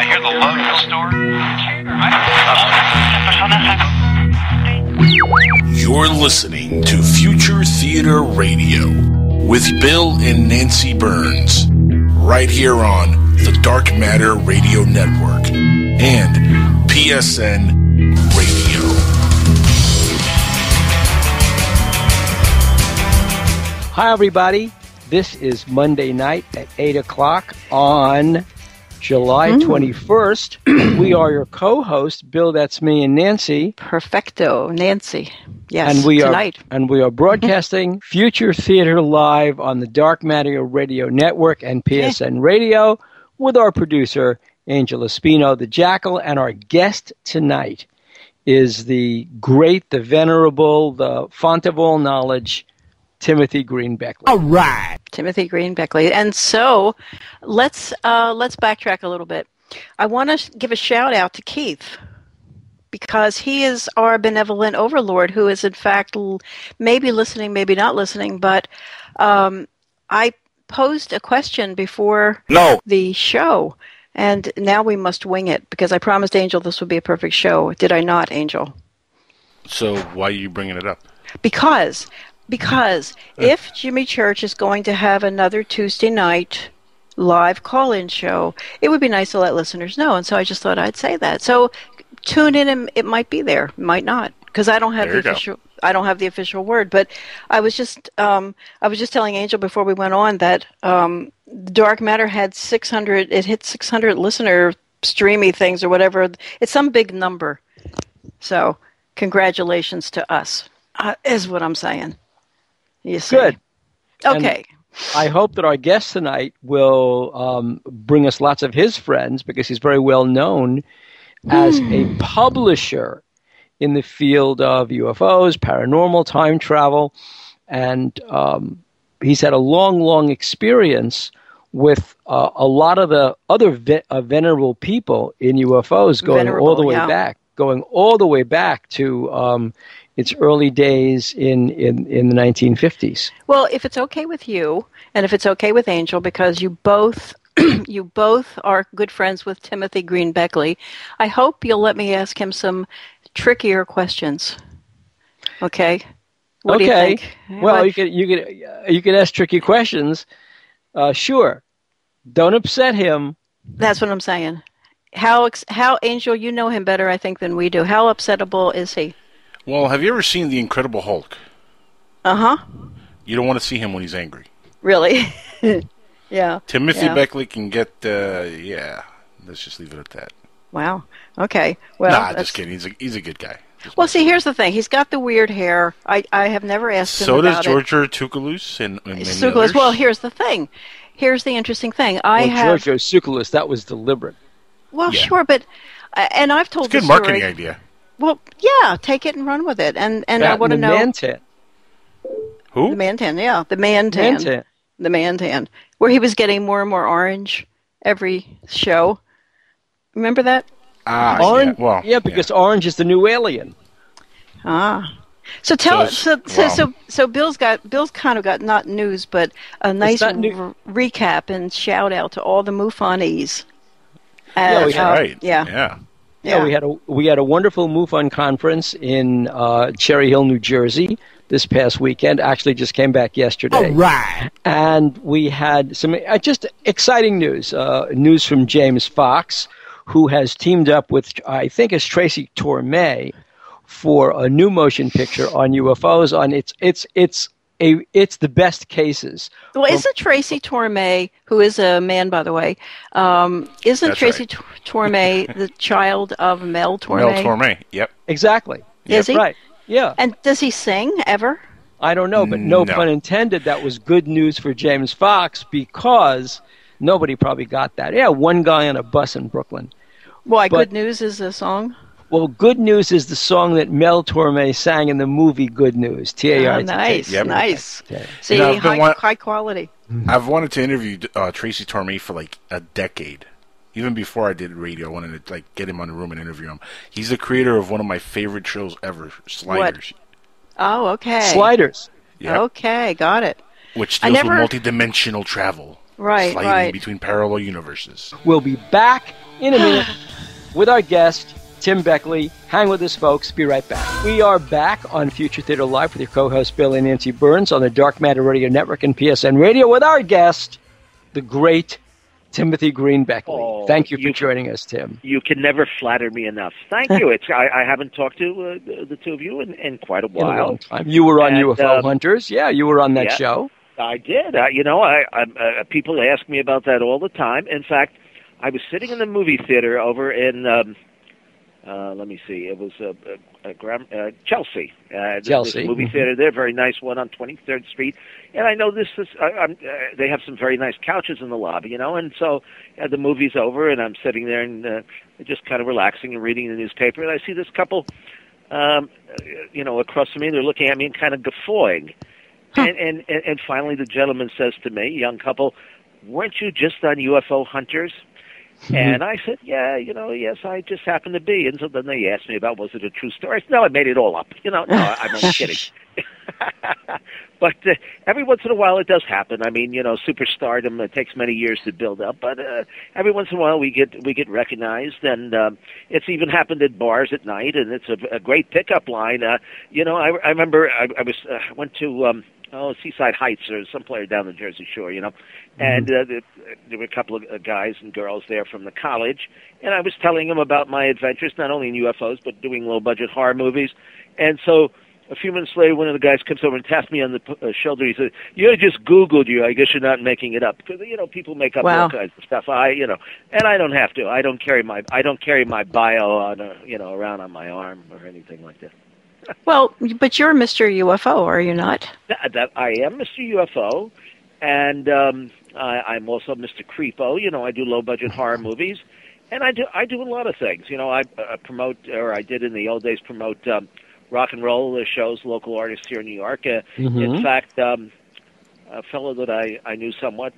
I hear the logo store. You're listening to Future Theater Radio with Bill and Nancy Birnes, right here on the Dark Matter Radio Network and PSN Radio. Hi, everybody. This is Monday night at 8 o'clock on July 21st. We are your co-hosts, Bill, that's me, and Nancy. Perfecto, Nancy. Yes, and we tonight. We are broadcasting Future Theater Live on the Dark Matter Radio Network and PSN Radio with our producer, Angel Espino, the Jackal, and our guest tonight is the great, the venerable, the font of all knowledge, Timothy Green Beckley. All right. Timothy Green Beckley. And so let's backtrack a little bit. I want to give a shout out to Keith because he is our benevolent overlord who is in fact maybe listening, maybe not listening, but I posed a question before the show, and now we must wing it because I promised Angel this would be a perfect show. Did I not, Angel? So why are you bringing it up? Because if Jimmy Church is going to have another Tuesday night live call-in show, it would be nice to let listeners know. And so I just thought I'd say that. So tune in, and it might be there, it might not, because I don't have the official word. But I was just telling Angel before we went on that Dark Matter had 600. It hit 600 listener streamy things or whatever. It's some big number. So congratulations to us, is what I'm saying. You see. Good. Okay. And I hope that our guest tonight will bring us lots of his friends because he's very well known as a publisher in the field of UFOs, paranormal, time travel, and he's had a long experience with a lot of the other venerable people in UFOs going all the way back to its early days in the 1950s. Well, if it's okay with you, and if it's okay with Angel, because you both are good friends with Timothy Green Beckley, I hope you'll let me ask him some trickier questions. Okay. What do you think? Well, you could ask tricky questions. Sure. Don't upset him. That's what I'm saying. How Angel, you know him better, I think, than we do. How upsettable is he? Well, have you ever seen The Incredible Hulk? Uh-huh. You don't want to see him when he's angry. Really? Yeah. Timothy Beckley can get, let's just leave it at that. Wow. Okay. Well, just kidding. He's a good guy. Well, see, here's the thing. He's got the weird hair. I have never asked him about it. So does George Tsoukalos and many others. Well, here's the thing. Here's the interesting thing. George Tsoukalos, that was deliberate. Well, sure, but and I've told it's a good marketing idea. Well, yeah, take it and run with it. And I want to know. Mantan. Who? The Mantan, yeah. The Mantan. The Mantan. Where he was getting more and more orange every show. Remember that? Orange? Yeah. Well, because orange is the new alien. So so Bill's kind of got not news, but a nice recap and shout out to all the MUFONees. We had a wonderful MUFON conference in Cherry Hill, New Jersey this past weekend. Actually, just came back yesterday. All right. And we had some just exciting news. News from James Fox, who has teamed up with, I think it's Tracy Torme, for a new motion picture on UFOs. On it's the best cases. Well, isn't Tracy Torme, who is a man, by the way, isn't Tracy Torme the child of Mel Torme? Mel Torme, yep. Exactly. Is he? Right. Yeah. And does he sing ever? I don't know, but no pun intended. That was good news for James Fox because nobody probably got that. Yeah, one guy on a bus in Brooklyn. Why, Good News is a song? Well, Good News is the song that Mel Torme sang in the movie Good News. T-A-R-T. Nice. See, high quality. I've wanted to interview Tracy Torme for like a decade. Even before I did radio, I wanted to get him on the room and interview him. He's the creator of one of my favorite shows ever, Sliders. What? Oh, okay. Sliders. Yep. Okay, got it. Which deals with multidimensional travel. sliding between parallel universes. We'll be back in a minute with our guest, Tim Beckley. Hang with us, folks. Be right back. We are back on Future Theater Live with your co-hosts Bill and Nancy Birnes on the Dark Matter Radio Network and PSN Radio with our guest, the great Timothy Green Beckley. Oh, Thank you for joining us, Tim. You can never flatter me enough. Thank you. I haven't talked to the two of you in quite a while. In a long time. You were on UFO Hunters. Yeah, you were on that show. I did. People ask me about that all the time. In fact, I was sitting in the movie theater over in, let me see, it was Chelsea. Chelsea. Movie theater there, very nice one on 23rd Street. And I know this is, they have some very nice couches in the lobby, and so the movie's over, and I'm sitting there and just kind of relaxing and reading the newspaper, and I see this couple, across from me, they're looking at me and kind of guffawing. Huh. And finally the gentleman says to me, young couple, "Weren't you just on UFO Hunters?" And I said, yes, I just happened to be. And so then they asked me about, was it a true story? I said, no, I made it all up. No, I'm only kidding. But every once in a while it does happen. I mean, superstardom, it takes many years to build up. But every once in a while we get recognized. And it's even happened at bars at night. And it's a great pickup line. I remember I went to... Seaside Heights or someplace down the Jersey Shore, and there were a couple of guys and girls there from the college, and I was telling them about my adventures, not only in UFOs, but doing low-budget horror movies. And so a few minutes later, one of the guys comes over and taps me on the shoulder. He said, "I just Googled you. I guess you're not making it up." Because, people make up all kinds of stuff. And I don't have to. I don't carry my bio on around on my arm or anything like that. Well, but you're Mr. UFO, are you not? That I am Mr. UFO, and I'm also Mr. Creepo. I do low-budget horror movies, and I do a lot of things. I promote, or I did in the old days promote rock and roll shows, local artists here in New York. In fact, a fellow that I knew somewhat,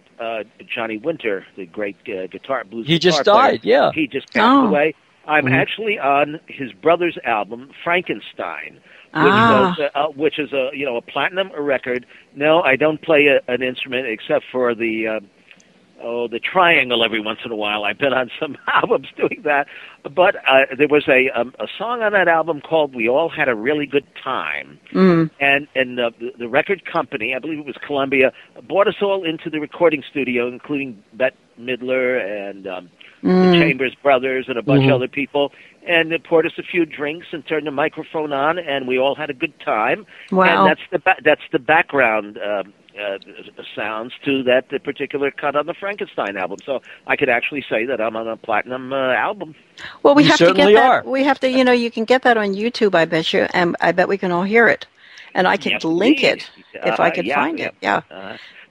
Johnny Winter, the great guitar blues. He just player, died. Yeah, he just passed away. I'm actually on his brother's album, Frankenstein, which is a platinum record. No, I don't play an instrument except for the triangle every once in a while. I've been on some albums doing that, but there was a song on that album called "We All Had a Really Good Time," and the record company, I believe it was Columbia, brought us all into the recording studio, including Bette Midler and the Chambers Brothers and a bunch of other people, and they poured us a few drinks and turned the microphone on, and we all had a good time. Wow! And that's the background sounds to that particular cut on the Frankenstein album. So I could actually say that I'm on a platinum album. Well, we have to get that. Are. We have to, you can get that on YouTube, I bet you, and I bet we can all hear it. And I can link it if I could find it. Yeah.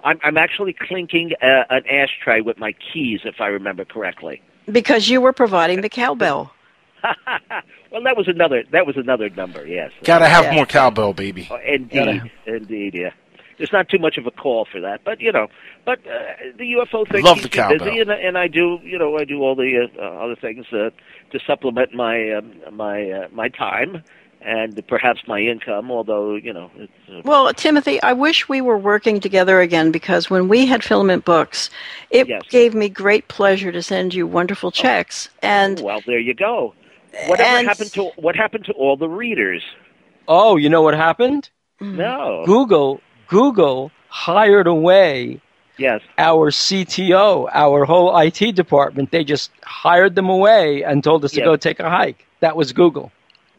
I'm actually clinking an ashtray with my keys, if I remember correctly. Because you were providing the cowbell. Well, that was another number. Yes. Gotta have more cowbell, baby. Oh, indeed, yeah. There's not too much of a call for that, but the UFO thing Love keeps the cowbell. me busy, and I do all the other things to supplement my time. And perhaps my income, although, it's... Well, Timothy, I wish we were working together again, because when we had Filament Books, it gave me great pleasure to send you wonderful checks. And well, there you go. What happened to all the readers? Oh, you know what happened? No. Google hired away our CTO, our whole IT department. They just hired them away and told us to go take a hike. That was Google.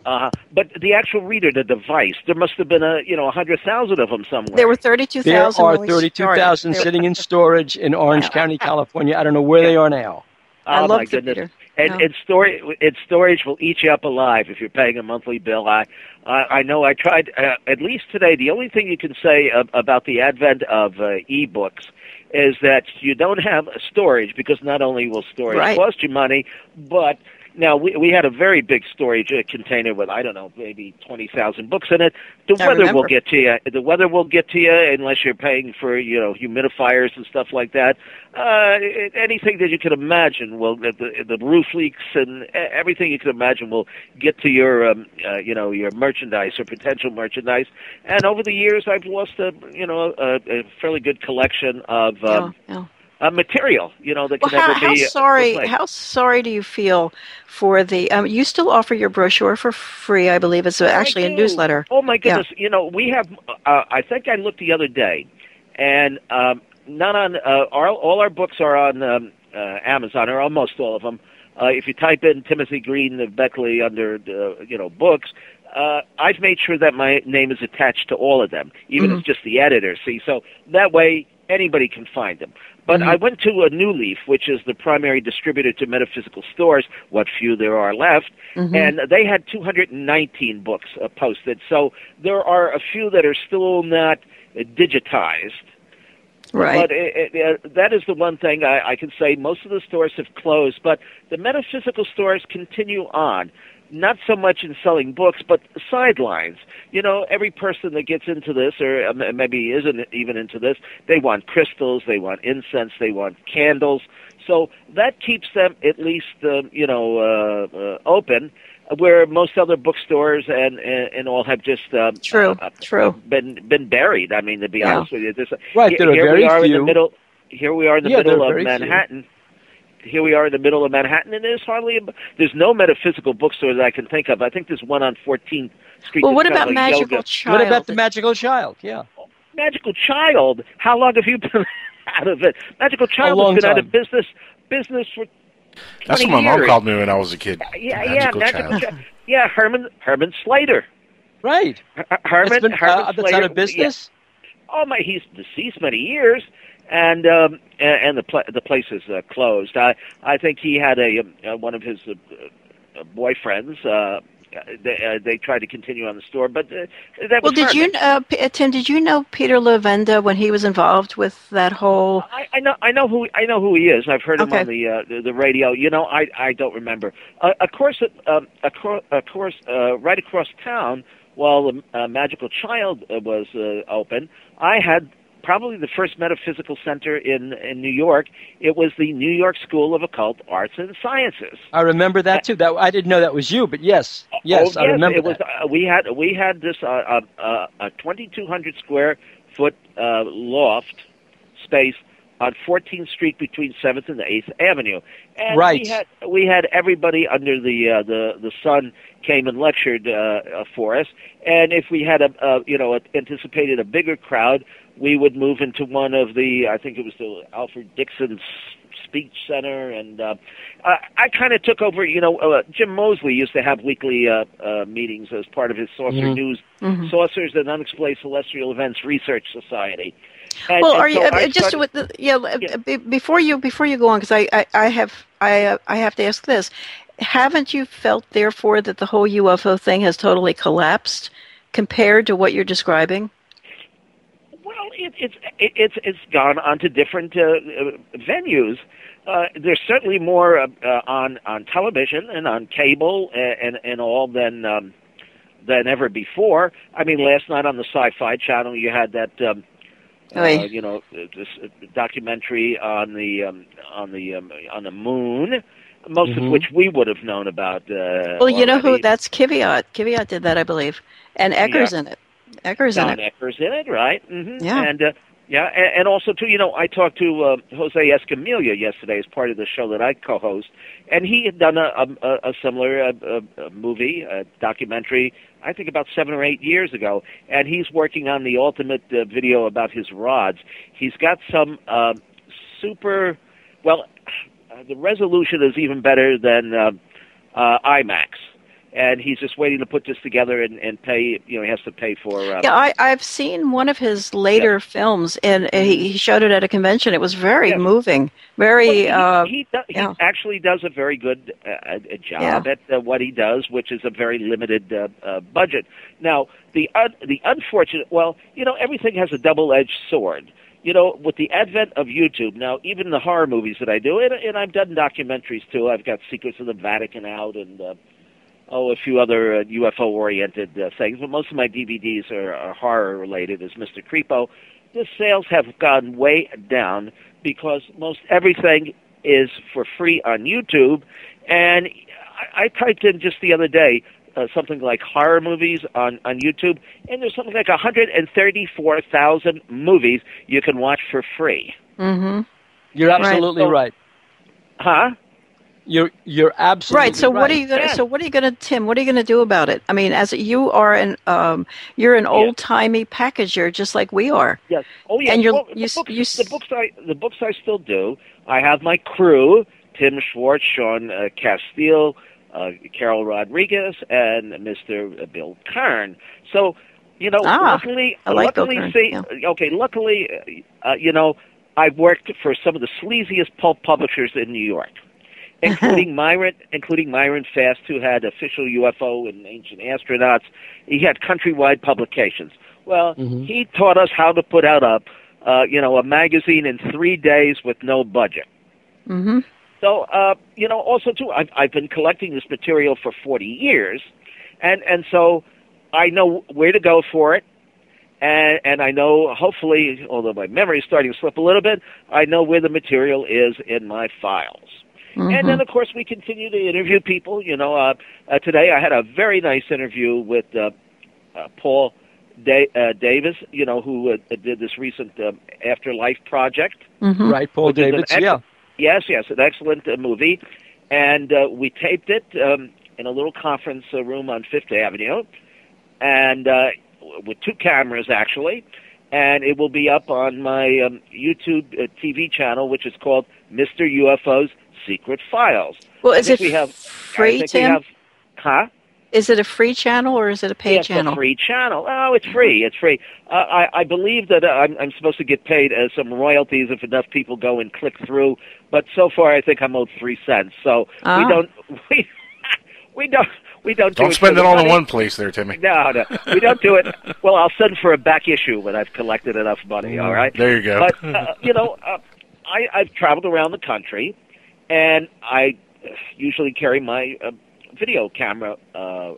But the actual reader, the device, there must have been 100,000 of them somewhere. There were 32,000. There are 32,000 sitting in storage in Orange County, California. I don't know where they are now. Oh, my goodness! And storage will eat you up alive if you're paying a monthly bill. I know. I tried at least today. The only thing you can say about the advent of e-books is that you don't have storage, because not only will storage cost you money, but now, we had a very big storage container with, I don't know, maybe 20,000 books in it. The weather will get to you. The weather will get to you unless you're paying for, humidifiers and stuff like that. Anything that you can imagine will, the roof leaks and everything you can imagine will get to your, your merchandise or potential merchandise. And over the years, I've lost a fairly good collection of material, that can Well, never be. how sorry do you feel for the? You still offer your brochure for free, I believe. It's actually a newsletter. Oh my goodness! Yeah. We have. I think I looked the other day, and not on all our books are on Amazon, or almost all of them. If you type in Timothy Green Beckley under books, I've made sure that my name is attached to all of them, even as just the editor. See, so that way anybody can find them. But I went to a New Leaf, which is the primary distributor to metaphysical stores, what few there are left, and they had 219 books posted. So there are a few that are still not digitized. Right. But that is the one thing I can say. Most of the stores have closed, but the metaphysical stores continue on. Not so much in selling books, but sidelines. Every person that gets into this, or maybe isn't even into this, they want crystals, they want incense, they want candles. So that keeps them at least, open, where most other bookstores and all have just true been buried. I mean, to be honest with you, right. There are very few. Here we are in the middle of Manhattan. Here we are in the middle of Manhattan, and there's no metaphysical bookstore that I can think of. I think there's one on 14th Street. Well, what about Magical Child? What about the Magical Child? Yeah. Magical Child? How long have you been out of it? Magical Child has been out of business for 20 That's what my mom called me when I was a kid. Magical Child. Yeah, Herman Slater. Right. Herman that's Slater. out of business? Yeah. Oh, he's deceased many years. And the place is closed. I think he had one of his boyfriends. They tried to continue on the store, but that was. Well, Tim? Did you know Peter Lavenda when he was involved with that whole? I know who he is. I've heard him on the radio. I don't remember. Of course, right across town, while the Magical Child was open, I had probably the first metaphysical center in New York. It was the New York School of Occult Arts and Sciences. I remember that too. That I didn't know that was you, but yes, I remember it was. We had this a 2,200 square foot loft space on 14th Street between 7th and 8th Avenue. And right. We had everybody under the sun came and lectured for us. And if we had anticipated a bigger crowd, we would move into one of I think it was the Alfred Dixon Speech Center, and I kind of took over. Jim Moseley used to have weekly meetings as part of his Saucer News, Saucers and Unexplained Celestial Events Research Society. Before you go on, because I have to ask this: haven't you felt therefore that the whole UFO thing has totally collapsed compared to what you're describing? Well, it's gone onto different venues. There's certainly more on television and on cable and all than ever before. I mean, last night on the Sci-Fi Channel, you had that this documentary on the moon, most of which we would have known about. Well, you know who? That's Kvyat. Kvyat did that, I believe, and Ecker's in it. Ecker's in it, right? Mm-hmm. Yeah. And also too, I talked to Jose Escamilla yesterday as part of the show that I co-host, and he had done a similar movie, a documentary, I think about 7 or 8 years ago, and he's working on the ultimate video about his rods. He's got some the resolution is even better than IMAX. And he's just waiting to put this together and pay. He has to pay for. I've seen one of his later films, and he showed it at a convention. It was very moving. Very. He actually does a very good job at what he does, which is a very limited budget. Now, the unfortunate. Well, everything has a double-edged sword. With the advent of YouTube, now even the horror movies that I do, and I've done documentaries too. I've got Secrets of the Vatican out, and a few other UFO-oriented things, but most of my DVDs are horror-related, as Mr. Creepo. The sales have gone way down because most everything is for free on YouTube, and I typed in just the other day something like horror movies on YouTube, and there's something like 134,000 movies you can watch for free. Mm-hmm. You're absolutely right. Huh? You're absolutely right. So right. what are you going? Yeah. So what are you going to, Tim? What are you going to do about it? I mean, as you are you're an old timey packager, just like we are. Yes. Oh, yeah. And Well, the books I still do. I have my crew: Tim Schwartz, Sean Castile, Carol Rodriguez, and Mr. Bill Kern. So, luckily, I like Bill luckily, Kern. luckily, I've worked for some of the sleaziest pulp publishers in New York, including Myron Fast, who had Official UFO and Ancient Astronauts. He had countrywide publications. Well, he taught us how to put out a magazine in 3 days with no budget. Mm-hmm. So, also too, I've been collecting this material for 40 years, and so I know where to go for it, and I know, hopefully, although my memory is starting to slip a little bit, I know where the material is in my files. And then, of course, we continue to interview people. Today I had a very nice interview with Paul Davis, who did this recent Afterlife project. Mm-hmm. Right, Paul Davis, Yes, an excellent movie. And we taped it in a little conference room on Fifth Avenue, and with 2 cameras, actually. And it will be up on my YouTube TV channel, which is called Mr. UFO's Secret Files. Well, is it free, Tim? Is it a free channel or is it a paid channel? It's a free channel. Oh, it's free. It's free. I believe that I'm supposed to get paid some royalties if enough people go and click through. But so far, I think I'm owed 3 cents. So we don't. Don't spend it all in one place, there, Timmy. No, we don't do it. Well, I'll send for a back issue when I've collected enough money. All right. There you go. But I've traveled around the country, and I usually carry my video camera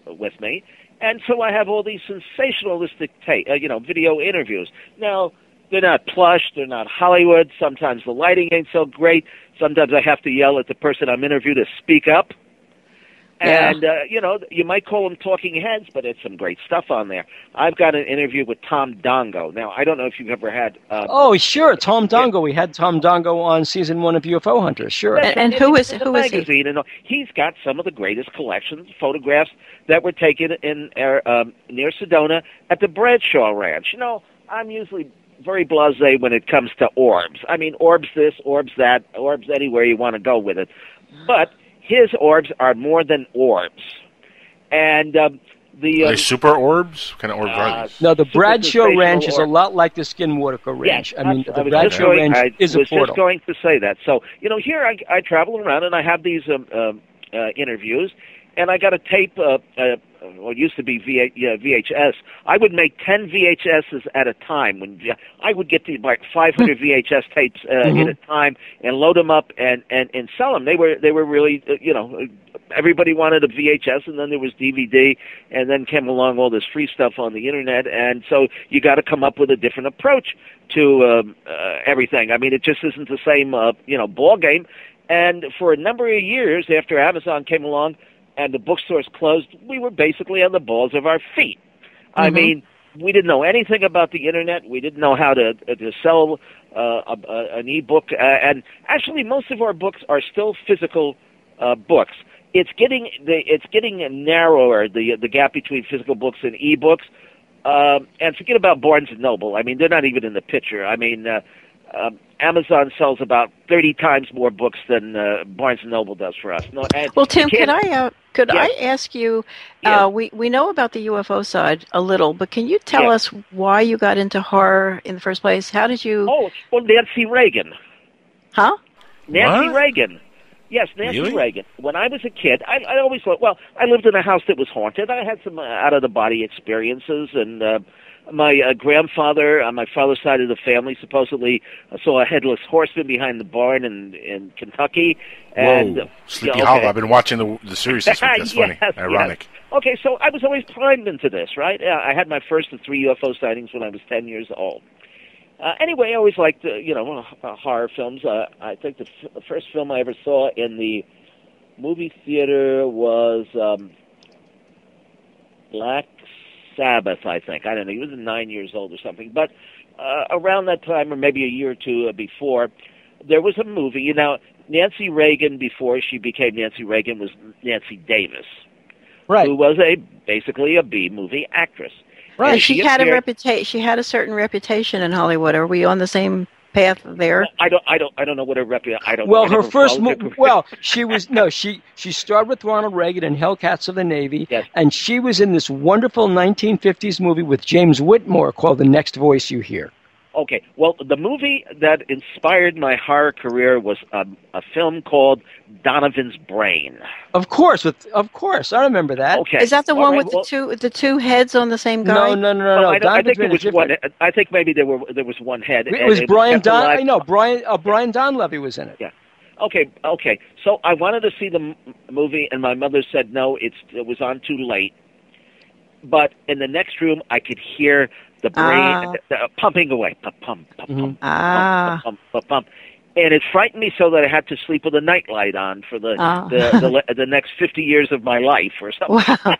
with me, and so I have all these sensationalistic video interviews. Now, they're not plush, they're not Hollywood. Sometimes the lighting ain't so great. Sometimes I have to yell at the person I'm interviewing to speak up. And, you might call them talking heads, but it's some great stuff on there. I've got an interview with Tom Dongo. Now, I don't know if you've ever had... oh, sure, Tom Dongo. We had Tom Dongo on season 1 of UFO Hunters, sure. And who is he? And he's got some of the greatest collections, photographs that were taken in near Sedona at the Bradshaw Ranch. I'm usually very blasé when it comes to orbs. I mean, orbs this, orbs that, orbs anywhere you want to go with it. But... his orbs are more than orbs. And are they super orbs? What kind of orbs are these? No, the Bradshaw Ranch is a lot like the Skinwalker Ranch. Yes, the Bradshaw Ranch is a portal. I was just going to say that. So, here I travel around and I have these interviews, and I got a tape, what used to be VHS. I would make 10 VHSs at a time. When I would get to like 500 VHS tapes at a time and load them up and sell them. They were really, everybody wanted a VHS, and then there was DVD, and then came along all this free stuff on the internet, and so you got to come up with a different approach to everything. I mean, it just isn't the same, ball game. And for a number of years after Amazon came along and the bookstores closed, we were basically on the balls of our feet. I mean, we didn't know anything about the internet. We didn't know how to sell an e-book. And actually, most of our books are still physical books. It's getting narrower, the gap between physical books and e-books. And forget about Barnes & Noble. I mean, they're not even in the picture. I mean, Amazon sells about 30 times more books than Barnes & Noble does for us. Well, Tim, could I ask you, we know about the UFO side a little, but can you tell us why you got into horror in the first place? How did you... Oh, well, Nancy Reagan. Huh? Nancy Reagan. Yes, Nancy Reagan. When I was a kid, I always thought, I lived in a house that was haunted. I had some out-of-the-body experiences, and my grandfather on my father's side of the family supposedly saw a headless horseman behind the barn in Kentucky. And, whoa, Sleepy Hollow. I've been watching the series this week. That's funny. Ironic. Yes. Okay, so I was always primed into this, right? I had my first of 3 UFO sightings when I was 10 years old. Anyway, I always liked, horror films. I think the first film I ever saw in the movie theater was Black Sabbath, I think. I don't know. He was 9 years old or something. But around that time, or maybe a year or two before, there was a movie. You know, Nancy Reagan, before she became Nancy Reagan, was Nancy Davis, Right. who was basically a B-movie actress. Right. And She had a reputation. She had a certain reputation in Hollywood. Are we on the same path there? Well, I don't know what her reputation. I don't. Well, I her never first followed her. she starred with Ronald Reagan in Hellcats of the Navy, Yes. and she was in this wonderful 1950s movie with James Whitmore called The Next Voice You Hear. Okay, well, the movie that inspired my horror career was a film called Donovan's Brain. Of course, I remember that. Okay, Is that the all one right, with the two heads on the same guy? No. Well, I think Donovan's there was one. I think maybe there was one head. It was Brian kept alive. Brian Donlevy was in it. Yeah. Okay. So I wanted to see the movie, and my mother said no. It was on too late. But in the next room, I could hear the brain pumping away, pump, and it frightened me so that I had to sleep with a nightlight on for the next 50 years of my life or something. Wow.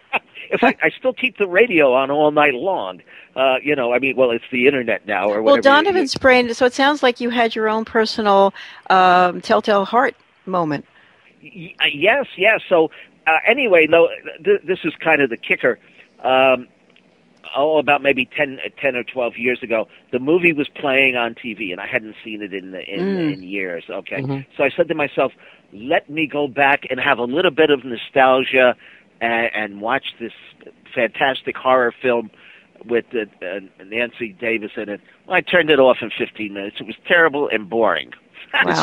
In fact, I still keep the radio on all night long. It's the internet now or whatever. Well, Donovan's Brain. So it sounds like you had your own personal telltale heart moment. Yes. So anyway, though, this is kind of the kicker. About maybe 10 or 12 years ago, the movie was playing on TV, and I hadn't seen it in years. Okay, So I said to myself, let me go back and have a little bit of nostalgia and watch this fantastic horror film with Nancy Davis in it. Well, I turned it off in 15 minutes. It was terrible and boring. Wow. It's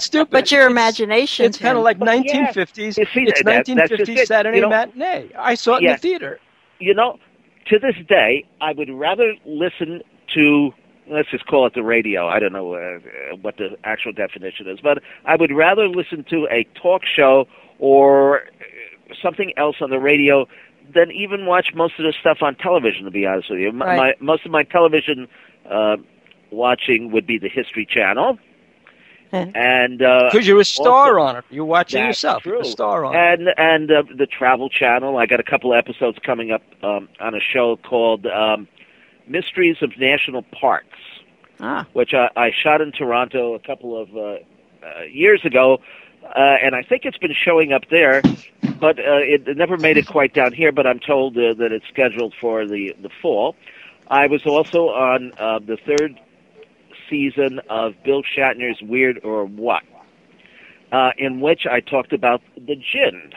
stupid. But your imagination. It's kind of like 1950s. Yeah. It's 1950s Saturday matinee. I saw it in the theater. You know, to this day, I would rather listen to, let's just call it the radio. I don't know what the actual definition is, but I would rather listen to a talk show or something else on the radio than even watch most of the stuff on television, to be honest with you. Right. Most of my television watching would be the History Channel. And because you're a star on it, you're watching that's yourself. True. You're a star on it, and the Travel Channel. I got a couple of episodes coming up on a show called Mysteries of National Parks, which I shot in Toronto a couple of years ago, and I think it's been showing up there, but it never made it quite down here. But I'm told that it's scheduled for the fall. I was also on the third season of Bill Shatner's Weird or What, in which I talked about the djinn.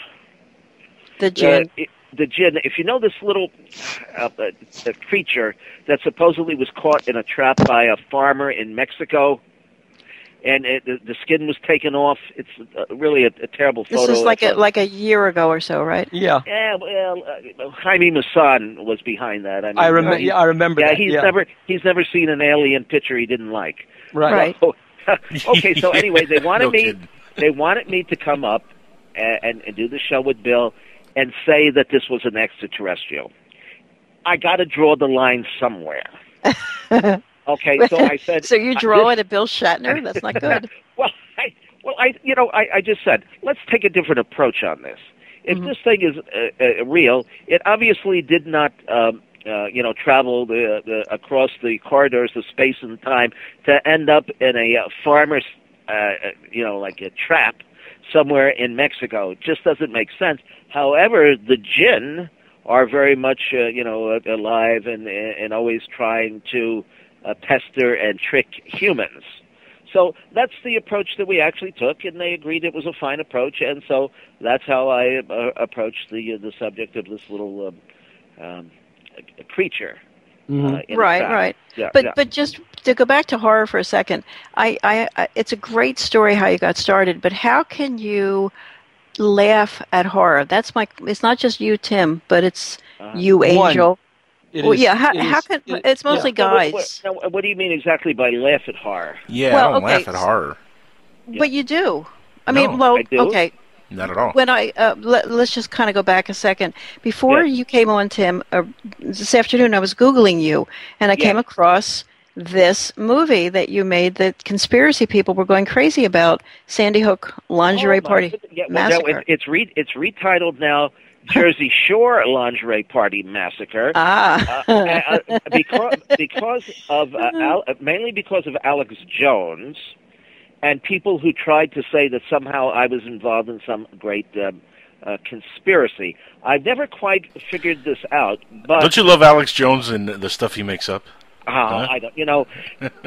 The djinn. The djinn. If you know this little creature that supposedly was caught in a trap by a farmer in Mexico, and the skin was taken off. It's really a terrible photo. This is like a year ago or so, right? Yeah. Yeah. Well, Jaime Maussan was behind that. I remember. Yeah, that. he's never seen an alien picture he didn't like. Right. So, okay. So anyway, they wanted me to come up and do the show with Bill and say that this was an extraterrestrial. I got to draw the line somewhere. Okay, so I said. So you draw it at Bill Shatner? That's not good. I just said, let's take a different approach on this. If this thing is real, it obviously did not, travel across the corridors of space and time to end up in a farmer's, like a trap somewhere in Mexico. It just doesn't make sense. However, the djinn are very much, alive and always trying to pester and trick humans. So that's the approach that we actually took, and they agreed it was a fine approach, and so that's how I approached the subject of this little creature. Right. Yeah, but just to go back to horror for a second, I it's a great story how you got started, but how can you laugh at horror? It's not just you, Tim, but it's you, Angel. How can it's mostly guys. What do you mean exactly by laugh at horror? Yeah, I don't laugh at horror. But you do. I do. Okay. Not at all. When let's just kind of go back a second. Before you came on, Tim, this afternoon I was Googling you, and I came across this movie that you made that conspiracy people were going crazy about, Sandy Hook Lingerie Party Massacre. It's retitled now, Jersey Shore Lingerie Party Massacre. Mainly because of Alex Jones, and people who tried to say that somehow I was involved in some great conspiracy. I've never quite figured this out. But don't you love Alex Jones and the stuff he makes up? I don't. You know,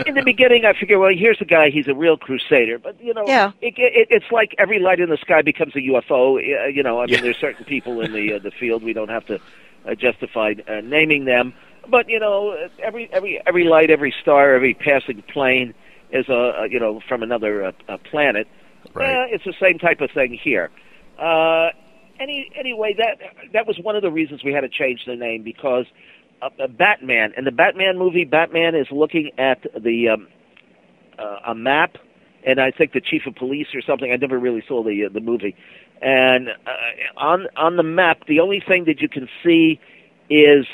in the beginning, I figured, well, here's a guy. He's a real crusader. But you know, it's like every light in the sky becomes a UFO. You know, I mean, there's certain people in the field. We don't have to justify naming them. But you know, every light, every star, every passing plane is from another planet. Right. It's the same type of thing here. Anyway, that was one of the reasons we had to change the name, because Batman, in the Batman movie, Batman is looking at a map, and I think the chief of police or something. I never really saw the movie, and on the map, the only thing that you can see is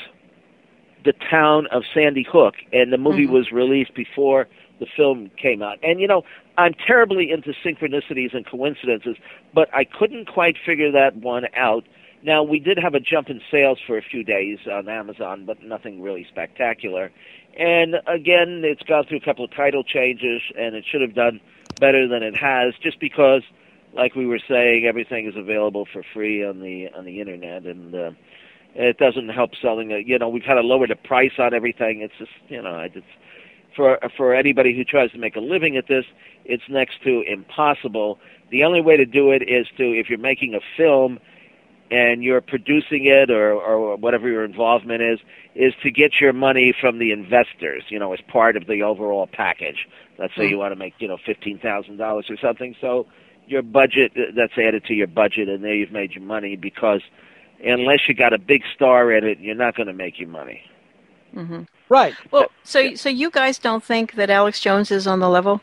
the town of Sandy Hook, and the movie was released before the film came out. And you know, I'm terribly into synchronicities and coincidences, but I couldn't quite figure that one out. Now, we did have a jump in sales for a few days on Amazon, but nothing really spectacular. And again, it's gone through a couple of title changes, and it should have done better than it has, just because, like we were saying, everything is available for free on the internet, and it doesn't help selling. You know, we've had to lower the price on everything. It's just, you know, it's for anybody who tries to make a living at this, it's next to impossible. The only way to do it is if you're making a film and you're producing it or whatever your involvement is to get your money from the investors, you know, as part of the overall package. Let's say you want to make, you know, $15,000 or something. So your budget, that's added to your budget, and there you've made your money, because unless you got a big star in it, you're not going to make your money. Mm-hmm. Right. Well, so you guys don't think that Alex Jones is on the level?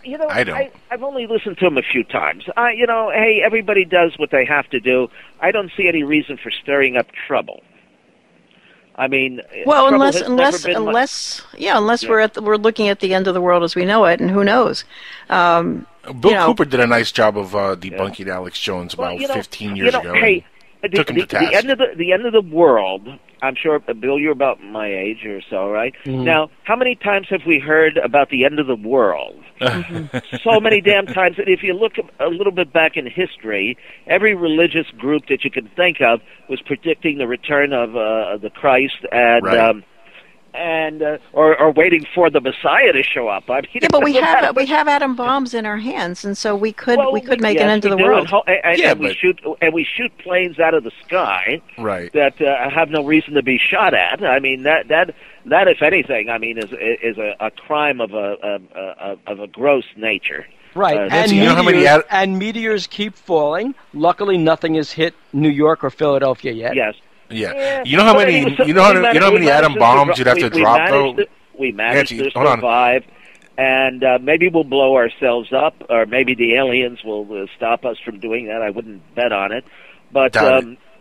You know, I don't. I've only listened to him a few times. You know, hey, everybody does what they have to do. I don't see any reason for stirring up trouble. I mean, well, unless we're looking at the end of the world as we know it, and who knows? Bill Cooper did a nice job of debunking Alex Jones about 15 years ago. Hey, took him to task. The end of the world. I'm sure, Bill, you're about my age or so, right? Mm-hmm. Now, how many times have we heard about the end of the world? So many damn times. And if you look a little bit back in history, every religious group that you can think of was predicting the return of the Christ, and right. Or waiting for the Messiah to show up. I mean, yeah, but we have atom bombs in our hands, and so we could make an end to the world. And we shoot planes out of the sky, right? That have no reason to be shot at. I mean, that if anything, I mean, is a crime of a gross nature. Right, and meteors keep falling. Luckily, nothing has hit New York or Philadelphia yet. Yes. Yeah. You know how many atom bombs you'd have to drop, though? We managed to survive, and maybe we'll blow ourselves up, or maybe the aliens will stop us from doing that. I wouldn't bet on it. But,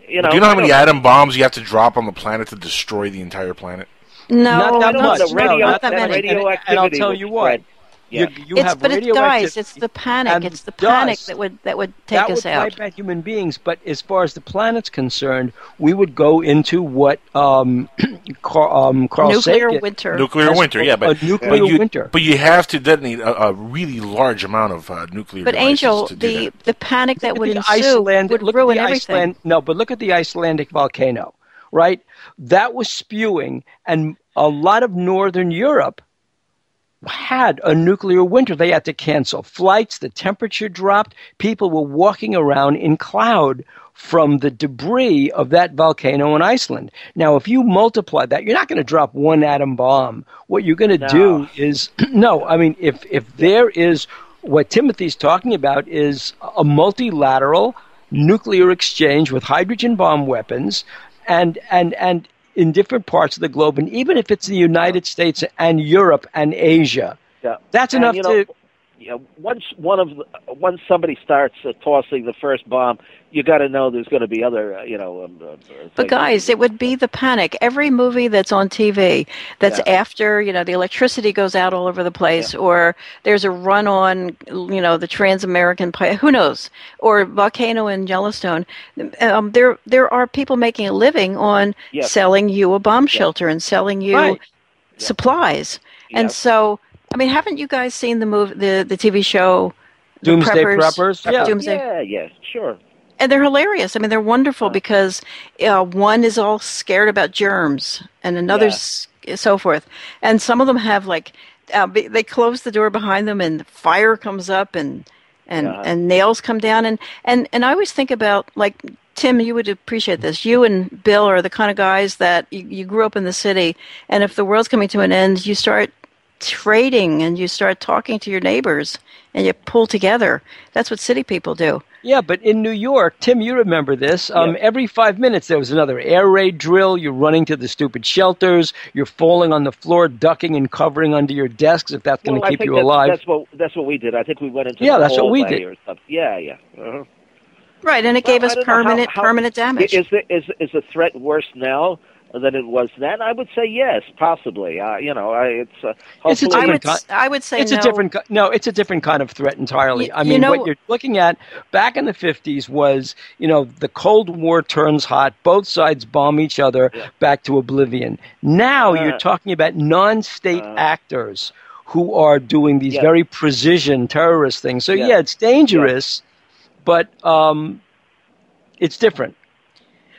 you know... Do you know how many atom bombs you have to drop on the planet to destroy the entire planet? No, not that much. Not that many. And I'll tell you what. Yeah. It's the panic. It's the panic that would take us out. That would wipe out human beings. But as far as the planet's concerned, we would go into what Carl nuclear winter. Nuclear winter, yeah, but a nuclear winter. But you have to detonate a really large amount of nuclear. But Angel, the panic that would ensue would ruin everything. No, but look at the Icelandic volcano, right? That was spewing, and a lot of Northern Europe had a nuclear winter. They had to cancel flights. The temperature dropped. People were walking around in cloud from the debris of that volcano in Iceland. Now, if you multiply that, you're not going to drop one atom bomb. What you're going to do is, if there is, what Timothy's talking about is a multilateral nuclear exchange with hydrogen bomb weapons and in different parts of the globe, and even if it's the United States and Europe and Asia, that's enough to... Once somebody starts tossing the first bomb, you got to know there's going to be other, But guys, it would be the panic. Every movie that's on TV that's after, the electricity goes out all over the place, or there's a run on, the Trans-American Pipe, who knows, or volcano in Yellowstone. There are people making a living on selling you a bomb shelter and selling you supplies, and so. I mean, haven't you guys seen the TV show Doomsday Preppers? Yeah. Doomsday. Yeah, sure. And they're hilarious. I mean, they're wonderful because one is all scared about germs and another's so forth. And some of them have they close the door behind them and fire comes up and nails come down. And I always think about, like, Tim, you would appreciate this. You and Bill are the kind of guys that you grew up in the city, and if the world's coming to an end, you start trading and you start talking to your neighbors and you pull together. That's what city people do. Yeah, but in New York, Tim, you remember this. Every 5 minutes there was another air raid drill. You're running to the stupid shelters. You're falling on the floor, ducking and covering under your desks if that's going to keep you alive. That's what we did. I think we went into that's what we did. Or something. Yeah. Uh-huh. Right, and it gave us permanent damage. Is the threat worse now than it was then? I would say yes, possibly. It's I would say it's no. It's a different kind of threat entirely. What you're looking at back in the 50s was, the Cold War turns hot. Both sides bomb each other back to oblivion. Now you're talking about non-state actors who are doing these very precision terrorist things. So it's dangerous. But it's different.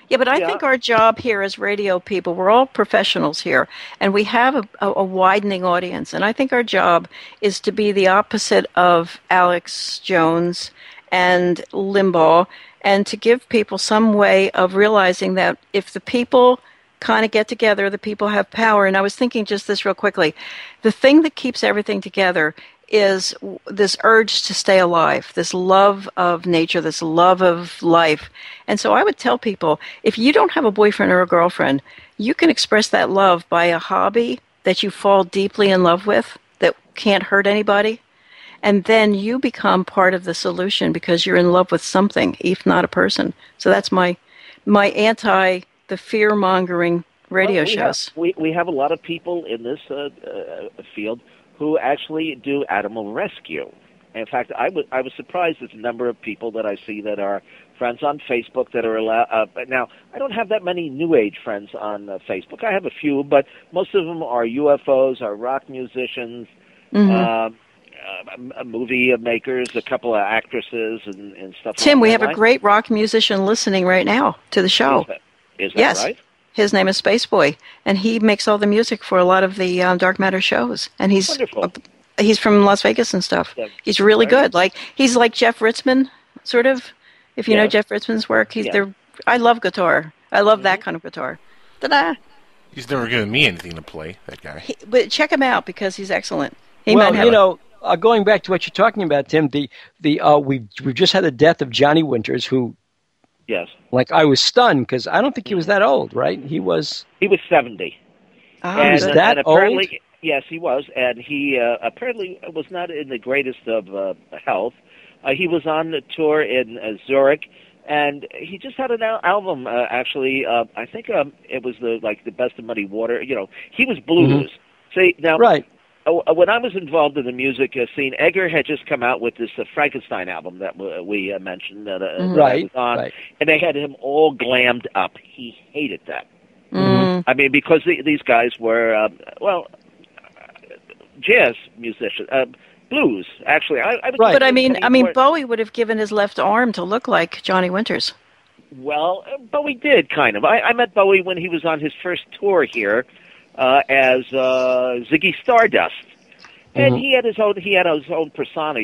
Yeah, but I think our job here as radio people, we're all professionals here, and we have a widening audience. And I think our job is to be the opposite of Alex Jones and Limbaugh, and to give people some way of realizing that if the people kind of get together, the people have power. And I was thinking just this real quickly. The thing that keeps everything together is this urge to stay alive, this love of nature, this love of life. And so I would tell people, if you don't have a boyfriend or a girlfriend, you can express that love by a hobby that you fall deeply in love with that can't hurt anybody. And then you become part of the solution because you're in love with something, if not a person. So that's my the fear-mongering radio shows. We have a lot of people in this field who actually do animal rescue. In fact, I was surprised at the number of people that I see that are friends on Facebook that are allowed. Now, I don't have that many New Age friends on Facebook. I have a few, but most of them are UFOs, are rock musicians, movie makers, a couple of actresses, and stuff. Tim, we have a great rock musician listening right now to the show. Is that right? His name is Spaceboy, and he makes all the music for a lot of the Dark Matter shows. And he's from Las Vegas and stuff. Yeah. He's really good. He's like Jeff Ritzmann, sort of. If you know Jeff Ritzmann's work, I love guitar. I love that kind of guitar. Ta-da! He's never given me anything to play. That guy. But check him out because he's excellent. Going back to what you're talking about, Tim, we've just had the death of Johnny Winters, who. Yes. I was stunned because I don't think he was that old, right? He was 70. Oh, was that old? Yes, he was, and he apparently was not in the greatest of health. He was on the tour in Zurich, and he just had an album. Actually, I think it was the Best of Muddy Water. He was blues. See now, right. When I was involved in the music scene, Edgar had just come out with this Frankenstein album that we mentioned that I was on, and they had him all glammed up. He hated that. I mean, because these guys were, jazz musicians, blues, actually. But I mean, Bowie would have given his left arm to look like Johnny Winters. Well, Bowie did, kind of. I met Bowie when he was on his first tour here. As Ziggy Stardust, and he had his own persona,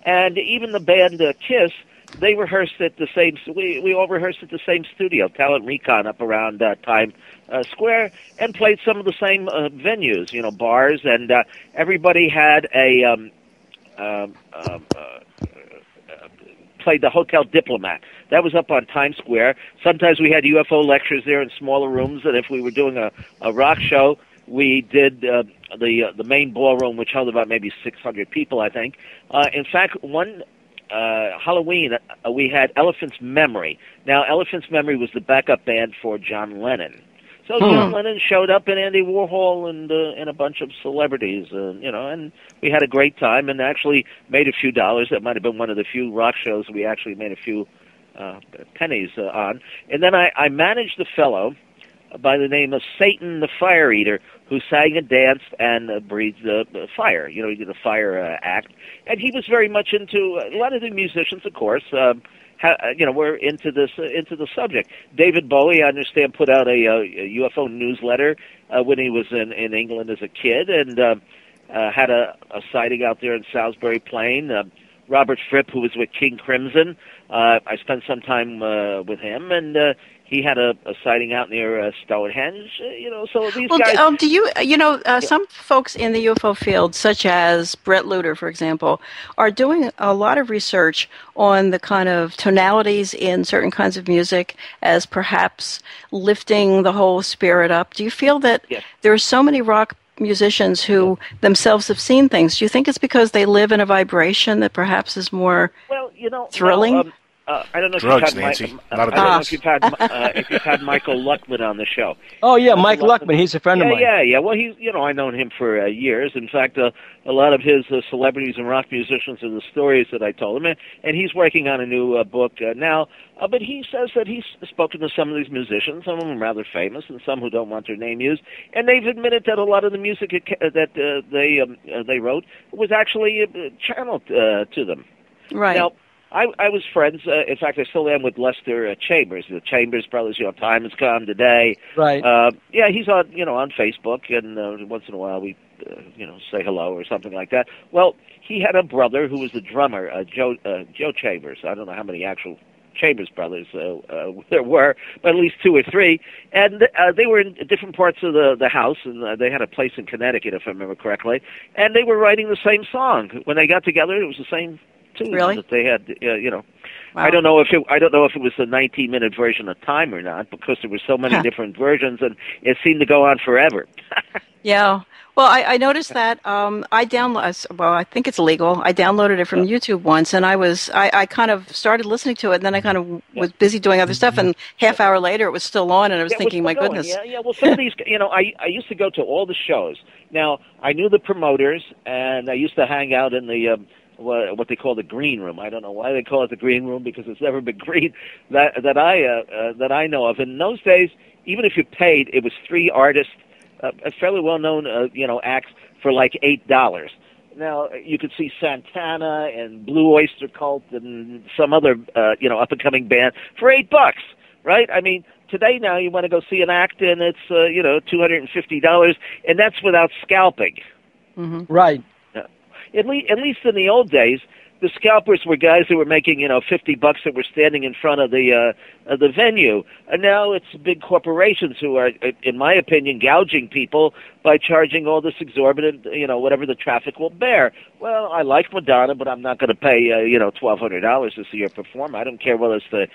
and even the band Kiss, they rehearsed at the same. We all rehearsed at the same studio, Talent Recon, up around Times Square, and played some of the same venues, bars, and everybody had played the Hotel Diplomat. That was up on Times Square. Sometimes we had UFO lectures there in smaller rooms, and if we were doing a rock show, we did the main ballroom, which held about maybe 600 people, I think. In fact, one Halloween, we had Elephant's Memory. Now, Elephant's Memory was the backup band for John Lennon. So John Lennon showed up, and Andy Warhol, and a bunch of celebrities, and we had a great time, and actually made a few dollars. That might have been one of the few rock shows we actually made a few pennies on. And then I managed a fellow by the name of Satan the Fire Eater, who sang and danced and breathed fire. You know, he did a fire act, and he was very much into a lot of the musicians, of course. We're into the subject. David Bowie, I understand, put out a UFO newsletter when he was in England as a kid, and had a sighting out there in Salisbury Plain. Robert Fripp, who was with King Crimson, I spent some time with him, and he had a sighting out near Stonehenge. So these guys. Do you some folks in the UFO field, such as Brett Luter, for example, are doing a lot of research on the kind of tonalities in certain kinds of music as perhaps lifting the whole spirit up. Do you feel that there are so many rock musicians who themselves have seen things? Do you think it's because they live in a vibration that perhaps is more thrilling? I don't know drugs, if you've had Michael Luckman on the show. Oh yeah, Mike Luckman. He's a friend of mine. Yeah. Well, he's I've known him for years. In fact, a lot of his celebrities and rock musicians are the stories that I told him, and he's working on a new book now. But he says that he's spoken to some of these musicians, some of them rather famous, and some who don't want their name used, and they've admitted that a lot of the music that they wrote was actually channeled to them. Right. Now, I was friends. In fact, I still am with Lester Chambers, the Chambers brothers. Time Has Come Today. Right. He's on Facebook, and once in a while we say hello or something like that. Well, he had a brother who was the drummer, Joe Chambers. I don't know how many actual Chambers brothers there were, but at least 2 or 3, and they were in different parts of the house, and they had a place in Connecticut, if I remember correctly, and they were writing the same song. When they got together, it was the same tune that they had. Wow. I don't know if it was the 19-minute version of Time or not, because there were so many different versions, and it seemed to go on forever. Yeah. Well, I noticed that I think it's illegal. I downloaded it from YouTube once, and I kind of started listening to it, and then I kind of was busy doing other stuff, and half hour later it was still on, and I was thinking, my goodness. Yeah. Well, some of these, I used to go to all the shows. Now, I knew the promoters, and I used to hang out in the what they call the green room. I don't know why they call it the green room, because it's never been green that I know of. In those days, even if you paid, it was 3 artists, fairly well-known, acts for like $8. Now, you could see Santana and Blue Oyster Cult and some other, up-and-coming band for $8, right? I mean, today now you want to go see an act, and it's, $250, and that's without scalping. Mm-hmm. Right. At least in the old days, the scalpers were guys who were making, $50 that were standing in front of the venue. And now it's big corporations who are, in my opinion, gouging people by charging all this exorbitant, whatever the traffic will bear. Well, I like Madonna, but I'm not going to pay, $1,200 to see her perform. I don't care whether it's the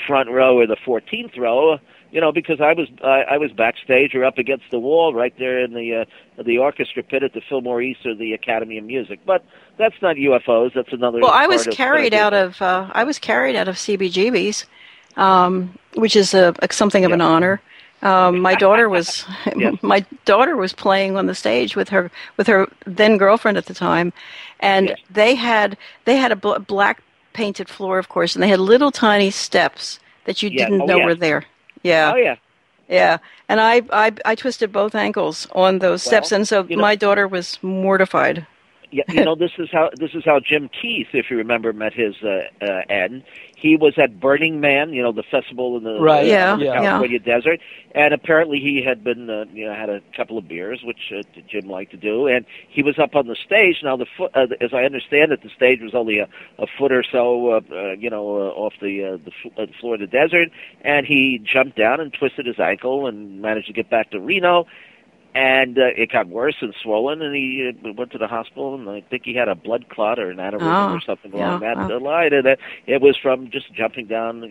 front row or the 14th row. Because I was backstage or up against the wall right there in the orchestra pit at the Fillmore East or the Academy of Music. But that's not UFOs. That's another. Well, I was carried out of CBGB's, which is something of an honor. My daughter was playing on the stage with her then girlfriend at the time, and they had a black painted floor, of course, and they had little tiny steps that you didn't know were there. Yeah. Oh, yeah. Yeah. And I twisted both ankles on those steps, and so my daughter was mortified. Yeah, this is how Jim Keith, if you remember, met his end. He was at Burning Man, the festival in the California desert, and apparently he had been, had a couple of beers, which Jim liked to do, and he was up on the stage. Now, as I understand it, the stage was only a foot or so, off the floor of the desert, and he jumped down and twisted his ankle and managed to get back to Reno. And it got worse and swollen, and he went to the hospital, and I think he had a blood clot or an aneurysm or something along that line. And it was from just jumping down,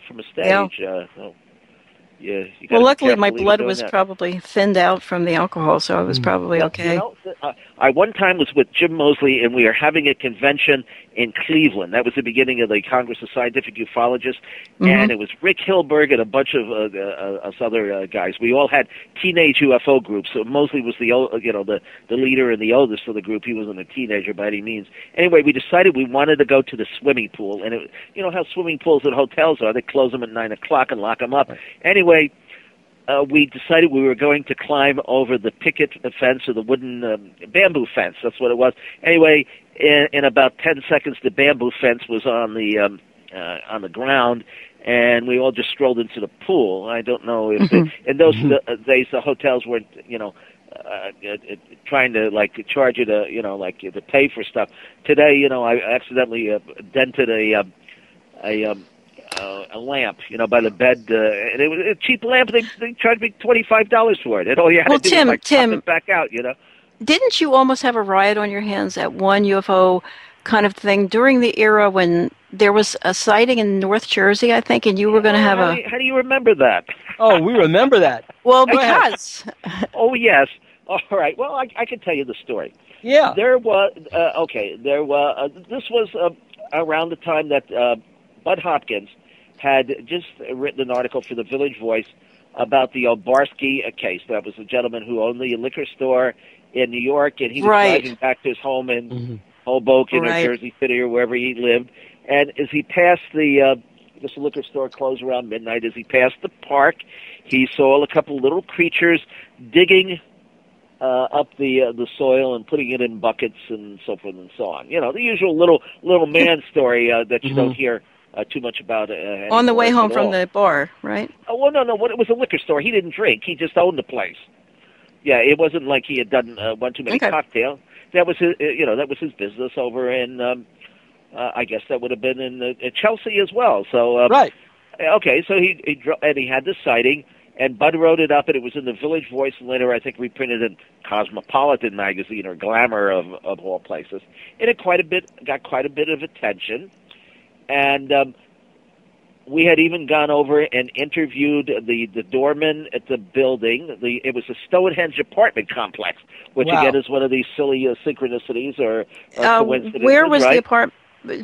from a stage. Well, luckily my blood was probably thinned out from the alcohol, so I was probably okay. I one time was with Jim Mosley, and we were having a convention in Cleveland. That was the beginning of the Congress of Scientific Ufologists, and it was Rick Hilberg and a bunch of us other guys. We all had teenage UFO groups. So Mosley was the leader and the oldest of the group. He wasn't a teenager by any means. Anyway, we decided we wanted to go to the swimming pool, and how swimming pools at hotels are. They close them at 9 o'clock and lock them up. Anyway, we decided we were going to climb over the picket fence or the wooden bamboo fence. That's what it was. Anyway, in about 10 seconds, the bamboo fence was on the ground, and we all just strolled into the pool. I don't know if in those days the hotels weren't, trying to charge you to to pay for stuff. Today, I accidentally dented a lamp, by the bed, and it was a cheap lamp. They charged me $25 for it, and all you had to do was pop it back out. Didn't you almost have a riot on your hands at one UFO kind of thing during the era when there was a sighting in North Jersey, I think, and you were going to have How do you remember that? Oh, we remember that. Well, because... Oh, yes. All right. Well, I can tell you the story. Yeah. There was... this was around the time that Bud Hopkins had just written an article for the Village Voice about the Obarski case. That was a gentleman who owned the liquor store in New York, and he was driving back to his home in Hoboken or Jersey City or wherever he lived. And as he passed this liquor store closed around midnight, as he passed the park, he saw a couple little creatures digging up the soil and putting it in buckets and so forth and so on. The usual little man story that you don't hear too much about. On the way home from the bar, right? Oh, well, no. It was a liquor store. He didn't drink. He just owned the place. Yeah, it wasn't like he had done one too many cocktails. That was his, that was his business over in. I guess that would have been in Chelsea as well. So right. Okay, so he had this sighting, and Bud wrote it up, and it was in the Village Voice, and later I think reprinted in Cosmopolitan magazine or Glamour of all places. And it got quite a bit of attention, and we had even gone over and interviewed the doorman at the building. It was a Stonehenge apartment complex, which again is one of these silly synchronicities or coincidences. Where was the apartment?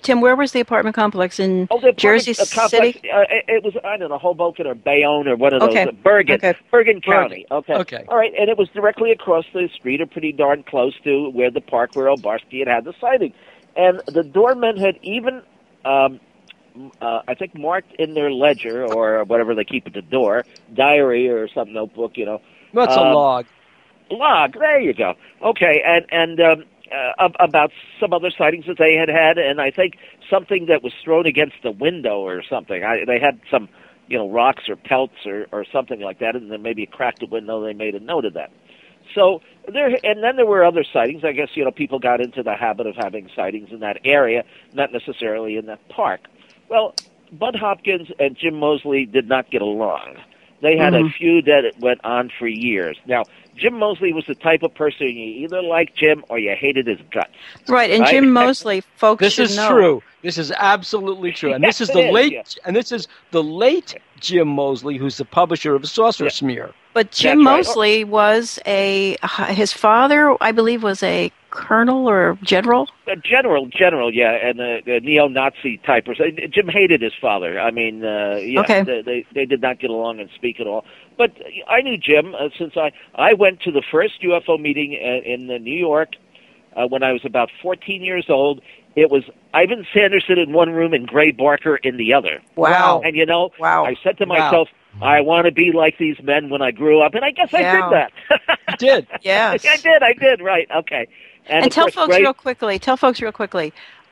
Tim, where was the apartment complex in Jersey City? It was, I don't know, Hoboken or Bayonne or one of those. Bergen. Okay. Bergen County. Okay. All right, and it was directly across the street or pretty darn close to where the park where Obarski had the sighting. And the doorman had even, I think, marked in their ledger or whatever they keep at the door, diary or some notebook, What's a log? Log, there you go. Okay, and about some other sightings that they had, and I think something that was thrown against the window or something. They had some, rocks or pelts or something like that, and then maybe cracked the window. They made a note of that. So and then there were other sightings. I guess people got into the habit of having sightings in that area, not necessarily in that park. Well, Bud Hopkins and Jim Moseley did not get along. They had a feud that went on for years. Now, Jim Moseley was the type of person you either liked Jim or you hated his guts. Right, and Jim Moseley, folks should know. This is true. This is absolutely true. And this is the late Jim Moseley, who's the publisher of Saucer Smear. But Jim Moseley was his father, I believe, was a colonel or general? A general, yeah, and a neo-Nazi type person. Jim hated his father. I mean, they did not get along and speak at all. But I knew Jim since I went to the first UFO meeting in New York when I was about 14 years old. It was Ivan Sanderson in one room and Gray Barker in the other. Wow. And I said to myself, I want to be like these men when I grew up, and I guess I did that. You did? Yes. I did, right, okay. And tell folks real quickly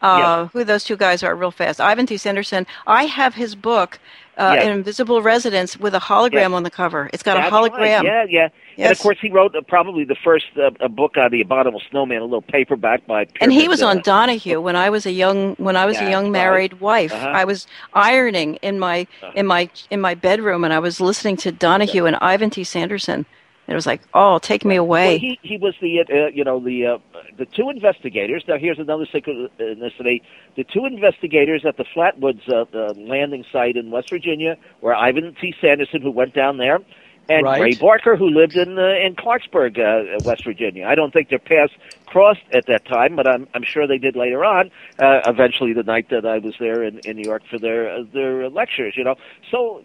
who those two guys are real fast. Ivan T. Sanderson, I have his book, Invisible Residence, with a hologram on the cover. It's got a hologram. Right. Yeah. Yes. And, of course, he wrote probably the first book on the Abominable Snowman, a little paperback by Pierre. And he was on Donahue when I was a young married wife. I was ironing in my bedroom, and I was listening to Donahue and Ivan T. Sanderson. It was like, take me away. Well, he was the two investigators. Now, here's another synchronicity. The two investigators at the Flatwoods landing site in West Virginia were Ivan T. Sanderson, who went down there, and Ray Barker, who lived in Clarksburg, West Virginia. I don't think their paths crossed at that time, but I'm sure they did later on. Eventually, the night that I was there in New York for their lectures, So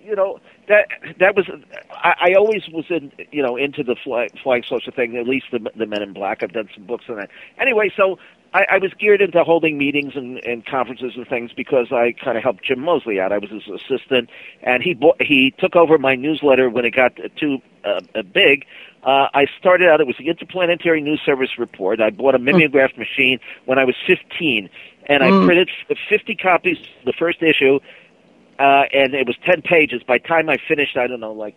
that was. I always was into the flying saucer thing. At least the Men in Black. I've done some books on that. Anyway, so I was geared into holding meetings and conferences and things because I kind of helped Jim Moseley out. I was his assistant, and he took over my newsletter when it got too big. I started out, it was the Interplanetary News Service Report. I bought a mimeograph machine when I was 15, and I printed 50 copies, the first issue, and it was 10 pages. By the time I finished, I don't know,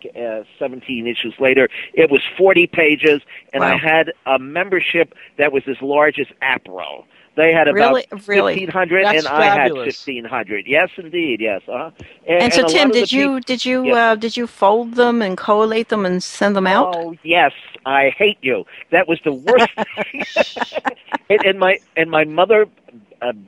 17 issues later, it was 40 pages, and I had a membership that was as large as APRO. They had about 1,500, and I had 1,500. Yes, indeed, yes. And so, Tim, did you fold them and collate them and send them out? Oh, yes. I hate you. That was the worst. and my mother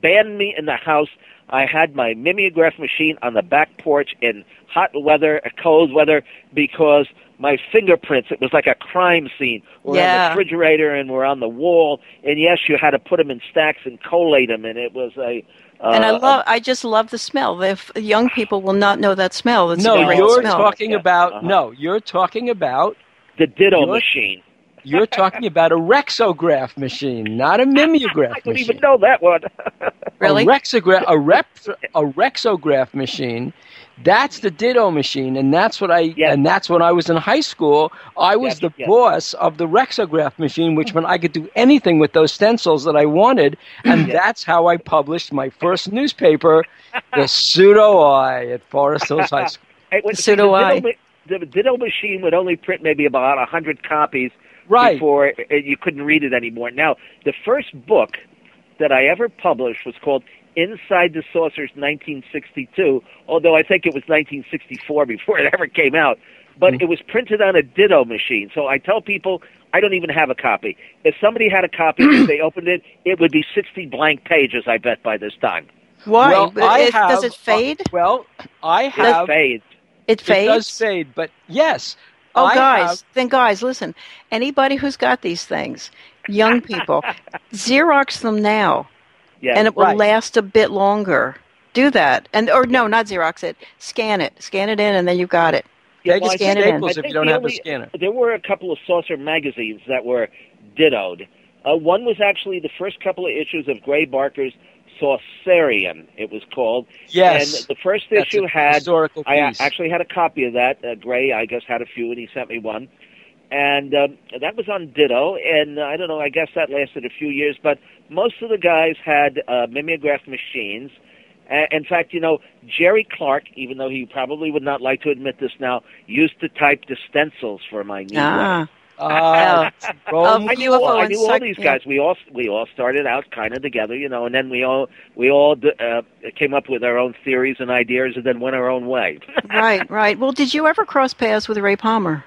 banned me in the house. I had my mimeograph machine on the back porch in hot weather, cold weather, because my fingerprints, it was like a crime scene. We're on the refrigerator and we're on the wall. And yes, you had to put them in stacks and collate them. And it was a... and I just love the smell. If young people will not know that smell. It's a great you're smell. talking about... No, you're talking about... The Ditto machine. You're talking about a rexograph machine, not a mimeograph machine. I don't even know that one. Really? A rexograph machine. That's the Ditto machine, and that's what and that's when I was in high school. I was the boss of the rexograph machine, which meant I could do anything with those stencils that I wanted, and that's how I published my first newspaper, the Pseudo-Eye at Forest Hills High School. Pseudo-Eye. The Ditto machine would only print maybe about 100 copies. Right. Before you couldn't read it anymore. Now, the first book that I ever published was called Inside the Saucers 1962, although I think it was 1964 before it ever came out. But it was printed on a Ditto machine. So I tell people I don't even have a copy. If somebody had a copy, if they opened it, it would be 60 blank pages, I bet, by this time. Why? Well, does it fade? I have... It fades. It fades? It does fade, but yes... Oh, guys, listen. Anybody who's got these things, young people, Xerox them now, and it will last a bit longer. Do that, or no, not Xerox it. Scan it in, and then you got it. Yeah, just scan it in. If you don't have the scanner. There were a couple of saucer magazines that were dittoed. One was actually the first couple of issues of Gray Barker's Saucerian, it was called. Yes. And the first issue had, I piece. actually had a copy of that. Gray, I guess, had a few, and he sent me one. And that was on Ditto, and I don't know, I guess that lasted a few years, but most of the guys had mimeograph machines. In fact, Jerry Clark, even though he probably would not like to admit this now, used to type the stencils for my newsletter. I knew all these guys. We all started out kind of together, and then we all came up with our own theories and ideas, and then went our own way. Right. Well, did you ever cross paths with Ray Palmer?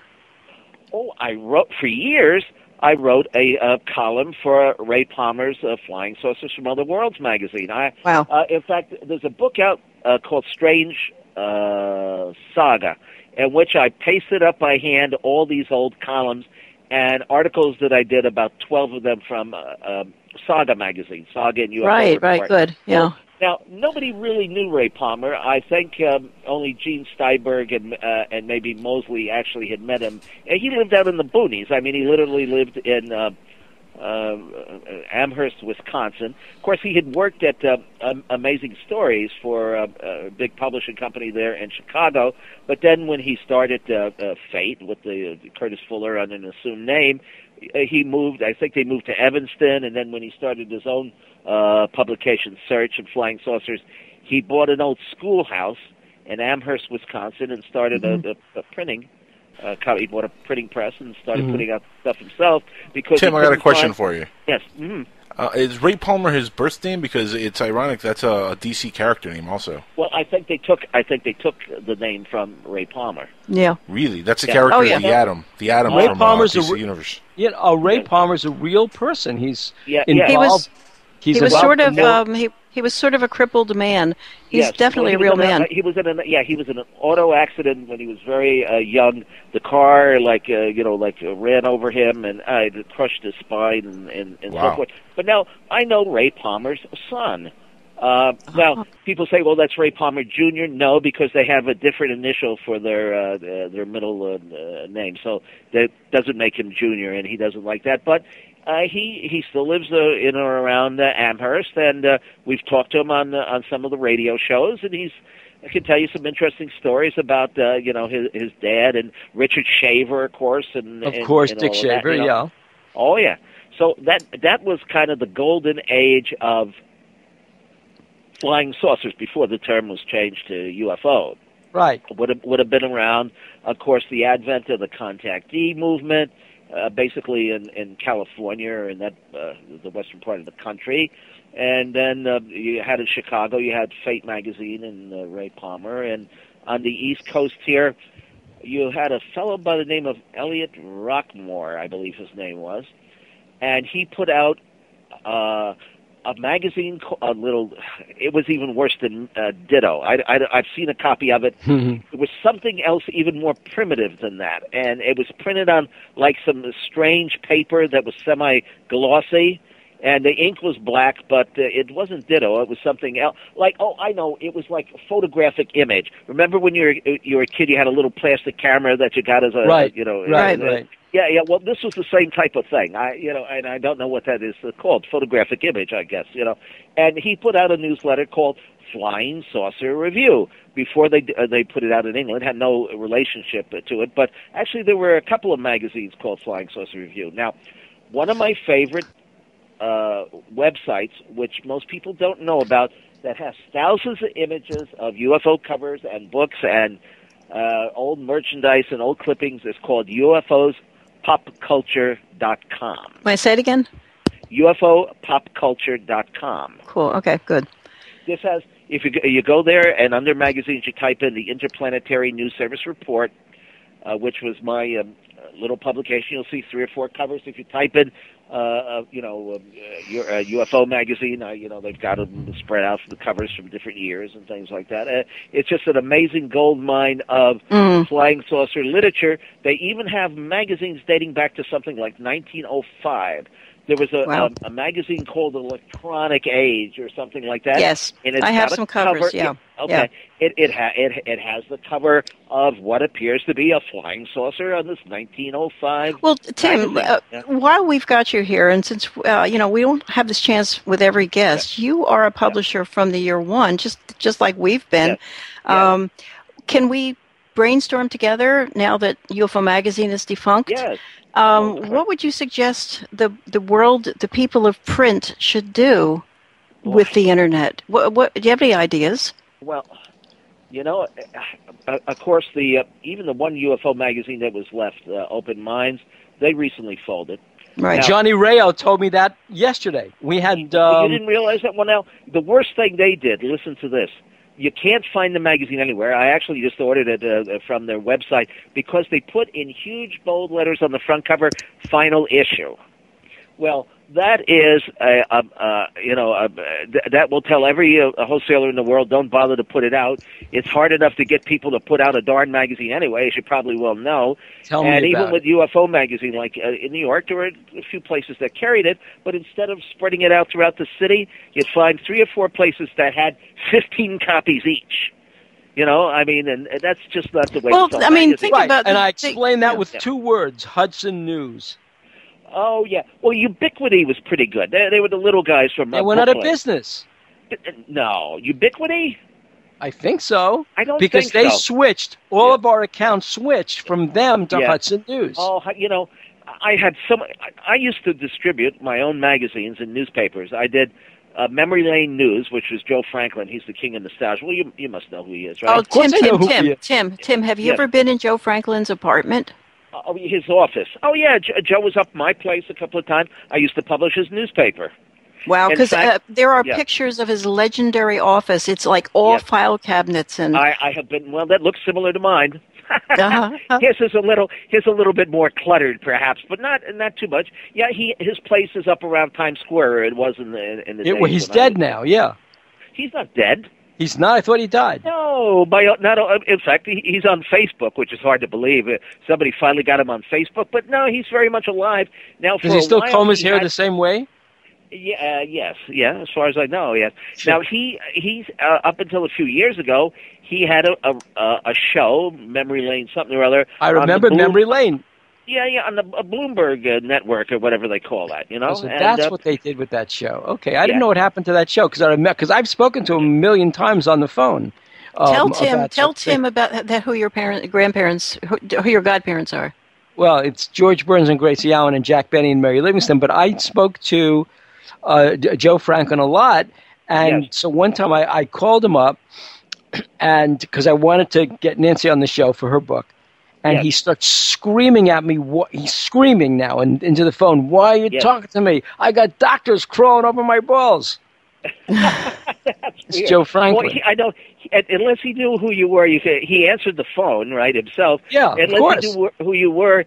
Oh, I wrote for years. I wrote a column for Ray Palmer's Flying Saucers from Other Worlds magazine. Wow. In fact, there's a book out called Strange Saga, in which I pasted up by hand all these old columns and articles that I did, about 12 of them from Saga magazine, Saga and UFO Report. Right, good, yeah. Now, nobody really knew Ray Palmer. I think only Gene Steinberg and maybe Moseley actually had met him. And he lived out in the boonies. I mean, he literally lived in Amherst, Wisconsin. Of course, he had worked at Amazing Stories for a big publishing company there in Chicago. But then when he started Fate with the Curtis Fuller under an assumed name, he moved. I think they moved to Evanston. And then when he started his own publication, Search and Flying Saucers, he bought an old schoolhouse in Amherst, Wisconsin, and started a printing. He bought a printing press and started putting out stuff himself. Because Tim, I got a question for you. Yes. Is Ray Palmer his birth name? Because it's ironic. That's a DC character name, also. Well, I think they took the name from Ray Palmer. Yeah. Really, that's a character of the Atom. The Atom Ray from Palmer's DC Universe. Ray Palmer's a real person. He's involved. He was sort of a crippled man. He's definitely a real man. He was in an auto accident when he was very young. The car ran over him and it crushed his spine and so forth. But now I know Ray Palmer's son. Now people say, well, that's Ray Palmer Jr. No, because they have a different initial for their middle name, so that doesn't make him Jr. and he doesn't like that. But He still lives in or around Amherst, and we've talked to him on some of the radio shows, and I can tell you some interesting stories about his dad and Richard Shaver, of course, and Dick Shaver, yeah. Oh yeah. So that was kind of the golden age of flying saucers before the term was changed to UFO. Right. Would have been around, of course, the advent of the contactee movement, basically in California or in the western part of the country. And then you had in Chicago, you had Fate magazine and Ray Palmer. And on the East Coast here, you had a fellow by the name of Elliot Rockmore, I believe his name was. And he put out a magazine, it was even worse than Ditto. I've seen a copy of it. It was something else even more primitive than that. And it was printed on like some strange paper that was semi-glossy. And the ink was black, but it wasn't Ditto. It was something else. Like, I know, it was like a photographic image. Remember when you were a kid, you had a little plastic camera that you got as a, right. Right. Yeah. Well, this was the same type of thing. And I don't know what that is called. Photographic image, I guess. And he put out a newsletter called Flying Saucer Review. Before they put it out in England, had no relationship to it. But actually, there were a couple of magazines called Flying Saucer Review. Now, one of my favorite websites, which most people don't know about, that has thousands of images of UFO covers and books and old merchandise and old clippings, is called UFOspopculture.com. May I say it again? UFOpopculture.com. Cool. Okay, good. This has, if you go there and under magazines, you type in the Interplanetary News Service Report, which was my little publication. You'll see 3 or 4 covers. If you type in UFO Magazine, they've got them spread out for the covers from different years and things like that. It's just an amazing gold mine of flying saucer literature. They even have magazines dating back to something like 1905. There was a magazine called Electronic Age or something like that. Yes, and I have some covers. Yeah. Okay. Yeah. It has the cover of what appears to be a flying saucer on this 1905. Well, Tim, while we've got you here, and since we don't have this chance with every guest, you are a publisher from the year one, just like we've been. Yes. Can we brainstorm together now that UFO Magazine is defunct? Yes. What would you suggest the world, the people of print, should do with the internet? What do you have any ideas? Well, of course, even the one UFO magazine that was left, Open Minds, they recently folded. Right. Now, Johnny Rayo told me that yesterday. We had. You didn't realize that? Well, now the worst thing they did. Listen to this. You can't find the magazine anywhere. I actually just ordered it from their website because they put in huge bold letters on the front cover, final issue. Well, that is that will tell every wholesaler in the world, don't bother to put it out. It's hard enough to get people to put out a darn magazine anyway, as you probably well know. And even with UFO Magazine, like in New York, there were a few places that carried it, but instead of spreading it out throughout the city, you'd find 3 or 4 places that had 15 copies each. And that's just not the way to sell magazines. Think about and I explained that with 2 words, Hudson News. Oh, yeah. Well, Ubiquity was pretty good. They were the little guys from They went out of business. No. Ubiquity? I think so. I don't because think they so. switched, all of our accounts switched from them to Hudson News. Oh, I used to distribute my own magazines and newspapers. I did Memory Lane News, which was Joe Franklin. He's the king of nostalgia. Well, you must know who he is, right? Oh, Tim, have you ever been in Joe Franklin's apartment? His office. Oh, yeah, Joe was up my place a couple of times. I used to publish his newspaper. Wow, because there are pictures of his legendary office. It's like all file cabinets. And I have been, well, that looks similar to mine. His is a little bit more cluttered, perhaps, but not too much. Yeah, his place is up around Times Square. It was in the days. Well, he's dead now, yeah. He's not dead. He's not? I thought he died. No, in fact, he's on Facebook, which is hard to believe. Somebody finally got him on Facebook, but no, he's very much alive. Now, does he still comb his hair the same way? Yeah, yes, as far as I know, yes. Sure. Now, he's up until a few years ago, he had a show, Memory Lane, something or other. I remember Memory Lane. on the Bloomberg network or whatever they call that, you know. So that's what they did with that show. Okay, I didn't know what happened to that show because I've spoken to him a million times on the phone. Tell Tim about that. Who your grandparents, who your godparents are. Well, it's George Birnes and Gracie Allen and Jack Benny and Mary Livingston. But I spoke to Joe Franklin a lot, and so one time I called him up, and because I wanted to get Nancy on the show for her book. And he starts screaming at me. He's screaming now into the phone. Why are you talking to me? I got doctors crawling over my balls. It's Joe Franklin. Well, I know. Unless he knew who you were, he answered the phone, right, himself. Yeah, of course. Unless he knew who you were,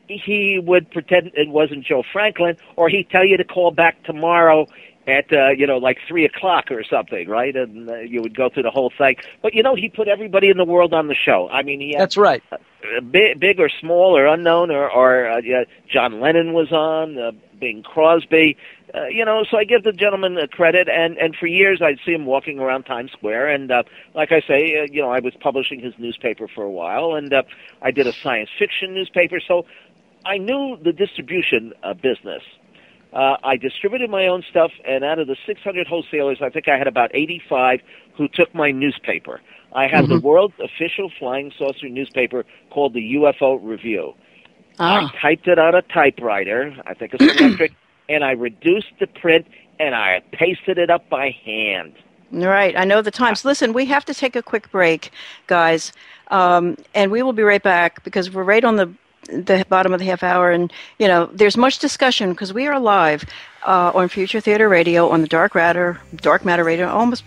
he would pretend it wasn't Joe Franklin, or he'd tell you to call back tomorrow at, like 3 o'clock or something, right? And you would go through the whole thing. But, he put everybody in the world on the show. I mean, he had... That's right. Big or small or unknown, or John Lennon was on, Bing Crosby, so I give the gentleman credit, and for years I'd see him walking around Times Square, and like I say, I was publishing his newspaper for a while, and I did a science fiction newspaper, so I knew the distribution business. I distributed my own stuff, and out of the 600 wholesalers, I think I had about 85 who took my newspaper. I had the world's official flying saucer newspaper called the UFO Review. I typed it on a typewriter, I think it's electric, and I reduced the print, and I pasted it up by hand. Right, I know the times. Listen, we have to take a quick break, guys, and we will be right back because we're right on the bottom of the half hour, and there's much discussion because we are live on Future Theater Radio on the Dark Matter Radio. Almost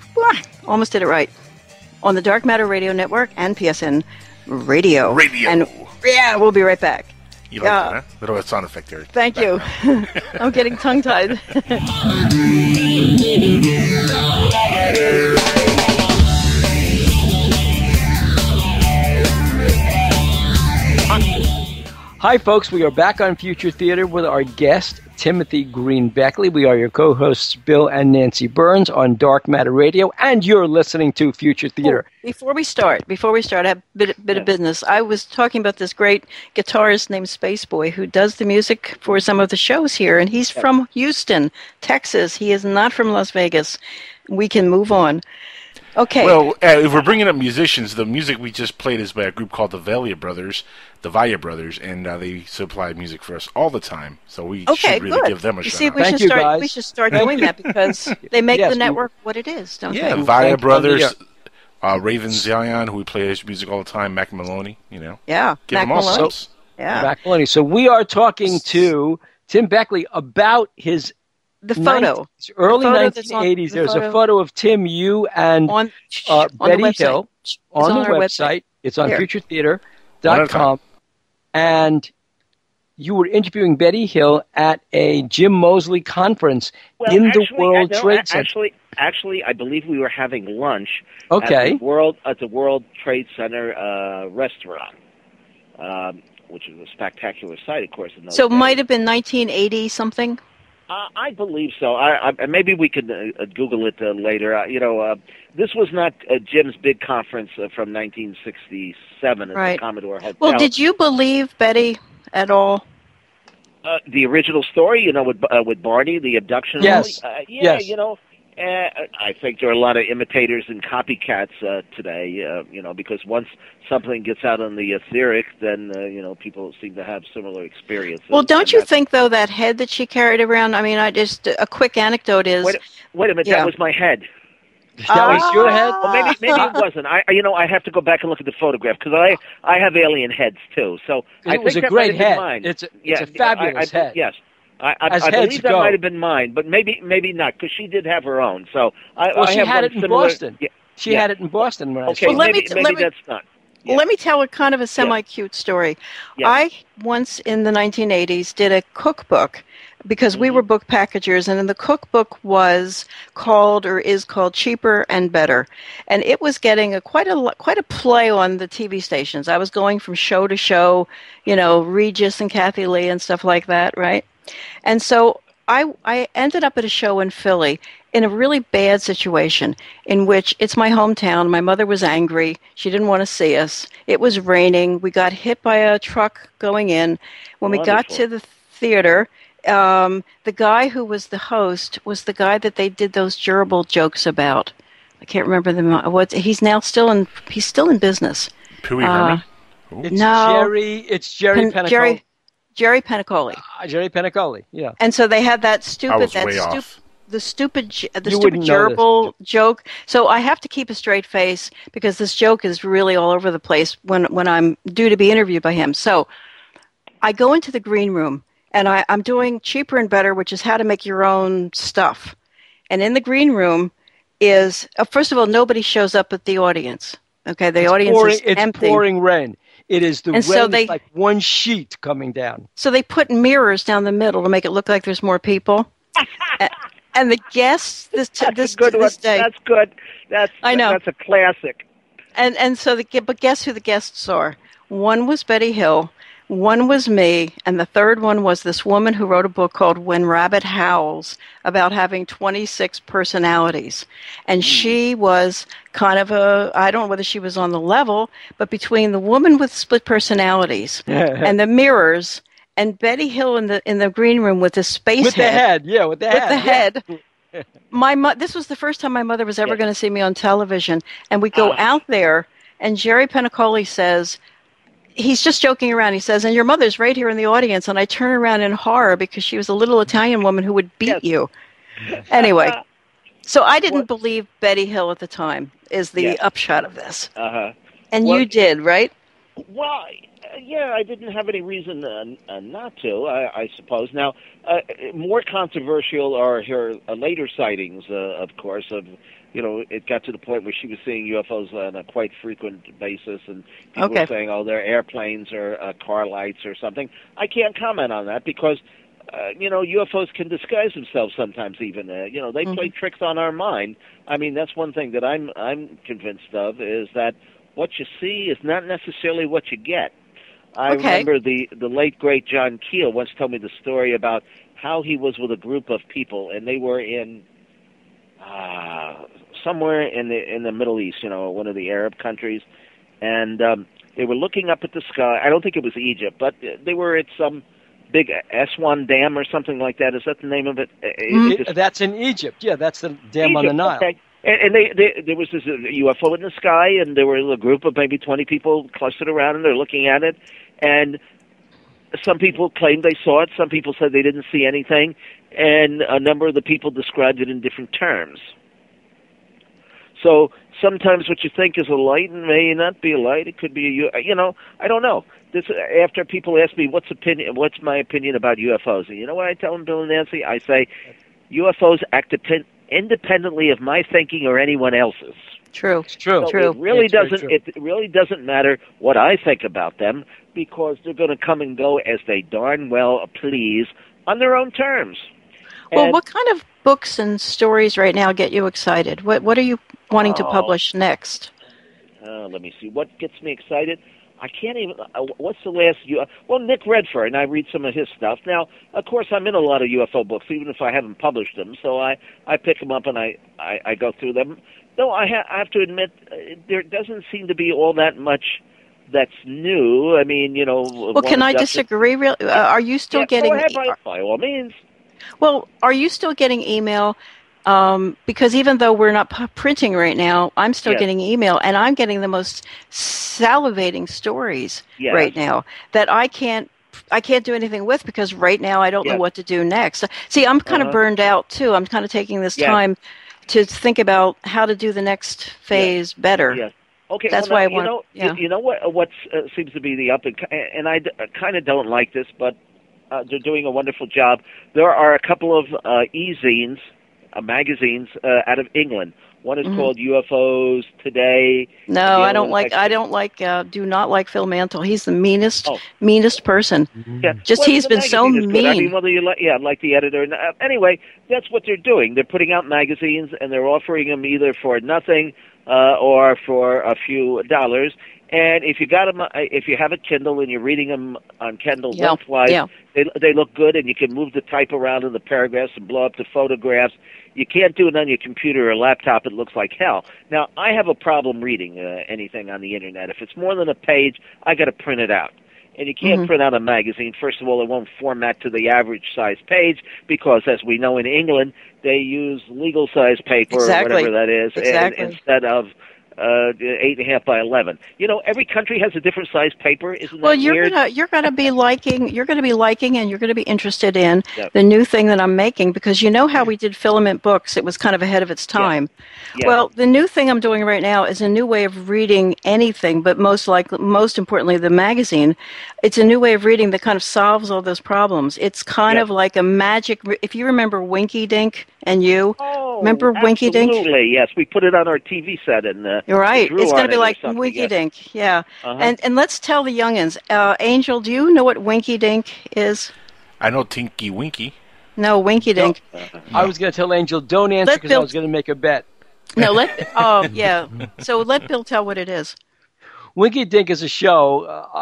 did it right. On the Dark Matter Radio Network and PSN Radio. And we'll be right back. You like that, huh? Little sound effect there. Thank you. I'm getting tongue-tied. Hi, folks. We are back on Future Theater with our guest, Timothy Green Beckley. We are your co-hosts, Bill and Nancy Birnes, on Dark Matter Radio, and you're listening to Future Theater. Before we start, I have a bit of business. I was talking about this great guitarist named Spaceboy who does the music for some of the shows here, and he's from Houston, Texas. He is not from Las Vegas. We can move on. Okay. Well, if we're bringing up musicians, the music we just played is by a group called the Vaya Brothers, and they supply music for us all the time. So we should really give them a shout out. We should start doing that because they make the network what it is, don't they? Yeah, Vaya Brothers, Raven Zion, who we play his music all the time, Mac Maloney, Yeah, give them all songs. Yeah, Mac Maloney. So we are talking to Tim Beckley about his photo. Early 1980s. There's a photo of Tim, you, and Betty Hill on the website. It's on futuretheater.com. And you were interviewing Betty Hill at a Jim Moseley conference the World Trade Center. Actually, I believe we were having lunch at the World Trade Center restaurant, which is a spectacular sight, of course. So it might have been 1980 something. I believe so. Maybe we could Google it later. This was not Jim's big conference from 1967 at the Commodore Hotel. Well, did you believe Betty at all? The original story, with Barney, the abduction. Yes. Yes. I think there are a lot of imitators and copycats today, because once something gets out on the etheric, then, people seem to have similar experiences. Well, don't you think, though, that head that she carried around, a quick anecdote is... Wait a minute, that was my head. That was your head? Well, maybe it wasn't. I have to go back and look at the photograph, because I have alien heads, too. So it was a great head. It's a fabulous head. Yes. I believe that might have been mine, but maybe not, because she did have her own. So she had it in Boston. Yeah. She had it in Boston when I was maybe that's not. Yeah. Let me tell a kind of a semi-cute story. Yeah. I once in the 1980s did a cookbook because we were book packagers, and in the cookbook is called Cheaper and Better, and it was getting quite a play on the TV stations. I was going from show to show, Regis and Kathy Lee and stuff like that, right? And so I ended up at a show in Philly. in a really bad situation in which it's my hometown. My mother was angry. She didn't want to see us. It was raining. We got hit by a truck going in. When we got to the theater, the guy who was the host was the guy that they did those gerbil jokes about. I can't remember he's still in business. Pooey Herman? It's Jerry Penacoli. Jerry Penacoli. Jerry Penacoli, yeah. And so they had that stupid gerbil joke. So I have to keep a straight face because this joke is really all over the place when I'm due to be interviewed by him. So I go into the green room, and I'm doing Cheaper and Better, which is how to make your own stuff. And in the green room is, first of all, nobody shows up at the audience. Okay, the audience is empty. It's pouring rain. It is the rain. So it's like one sheet coming down. So they put mirrors down the middle to make it look like there's more people. And the guests this day. That's good. I know. That's a classic. But guess who the guests are? One was Betty Hill, one was me, and the third one was this woman who wrote a book called When Rabbit Howls about having 26 personalities. And she was kind of I don't know whether she was on the level, but between the woman with split personalities and the mirrors and Betty Hill in the green room with the space with head. With the head. This was the first time my mother was ever going to see me on television. And we go out there, and Jerry Penacoli says, he's just joking around. He says, and your mother's right here in the audience. And I turn around in horror because she was a little Italian woman who would beat you. Anyway, so I didn't believe Betty Hill at the time is the upshot of this. And you did, right? Well, yeah, I didn't have any reason not to, I suppose. Now, more controversial are her later sightings, of course, of, it got to the point where she was seeing UFOs on a quite frequent basis, and people were saying, they're airplanes or car lights or something. I can't comment on that because, UFOs can disguise themselves sometimes even. They play tricks on our mind. I mean, that's one thing that I'm convinced of, is that what you see is not necessarily what you get. I remember the late, great John Keel once told me the story about how he was with a group of people, and they were in somewhere in the Middle East, one of the Arab countries, and they were looking up at the sky. I don't think it was Egypt, but they were at some big Aswan Dam or something like that. Is that the name of it? That's in Egypt. Yeah, that's the dam on the Nile. Okay. And there was this UFO in the sky, and there were a group of maybe 20 people clustered around, and they're looking at it. And some people claimed they saw it. Some people said they didn't see anything. And a number of the people described it in different terms. So sometimes what you think is a light may not be a light. It could be a I don't know. After people ask me what's my opinion about UFOs, and you know what I tell them, Bill and Nancy? I say UFOs act independently of my thinking or anyone else's. True. It's true. So True. It really doesn't matter what I think about them, because they're going to come and go as they darn well please on their own terms. Well, what kind of books and stories right now get you excited? What are you wanting to publish next? Let me see. What gets me excited? I can't even. What's the last? Nick Redfern. I read some of his stuff. Now, of course, I'm in a lot of UFO books, even if I haven't published them. So I pick them up and I go through them. Though I have to admit, there doesn't seem to be all that much that's new. I mean, Well, can I disagree? Are you still getting? Go ahead, by all means. Well, are you still getting email? Because even though we're not printing right now, I'm still getting email, and I'm getting the most salivating stories right now that I can't do anything with, because right now I don't know what to do next. See, I'm kind of burned out too. I'm kind of taking this time to think about how to do the next phase better. Yes. Okay, that's why I want. You know what seems to be the up and I kind of don't like this, but they're doing a wonderful job. There are a couple of e-zines, magazines out of England. One is called UFOs Today. No, I don't like. Do not like Phil Mantle. He's the meanest person. Yeah, he's been so mean. I mean, whether you like the editor. Anyway, that's what they're doing. They're putting out magazines, and they're offering them either for nothing or for a few dollars. And if you got them, if you have a Kindle and you're reading them on Kindle lengthwise, They look good, and you can move the type around in the paragraphs and blow up the photographs. You can't do it on your computer or laptop. It looks like hell. Now, I have a problem reading anything on the Internet. If it's more than a page, I got to print it out. And you can't print out a magazine. First of all, it won't format to the average size page because, as we know in England, they use legal size paper or whatever that is instead of 8.5 by 11. You know, every country has a different size paper. Isn't that weird? You're going to be liking, and you're going to be interested in the new thing that I'm making, because you know how we did filament books. It was kind of ahead of its time. Yeah. Well, the new thing I'm doing right now is a new way of reading anything, but most importantly, the magazine. It's a new way of reading that kind of solves all those problems. It's kind of like a magic. If you remember Winky Dink and you remember Winky Dink? Absolutely, yes. We put it on our TV set and you're right. It's going to be like Winky Dink, yeah. And let's tell the youngins. Angel, do you know what Winky Dink is? I know Tinky Winky. No, Winky Dink. I was going to tell Angel, don't answer because I was going to make a bet. No, So let Bill tell what it is. Winky Dink is a show.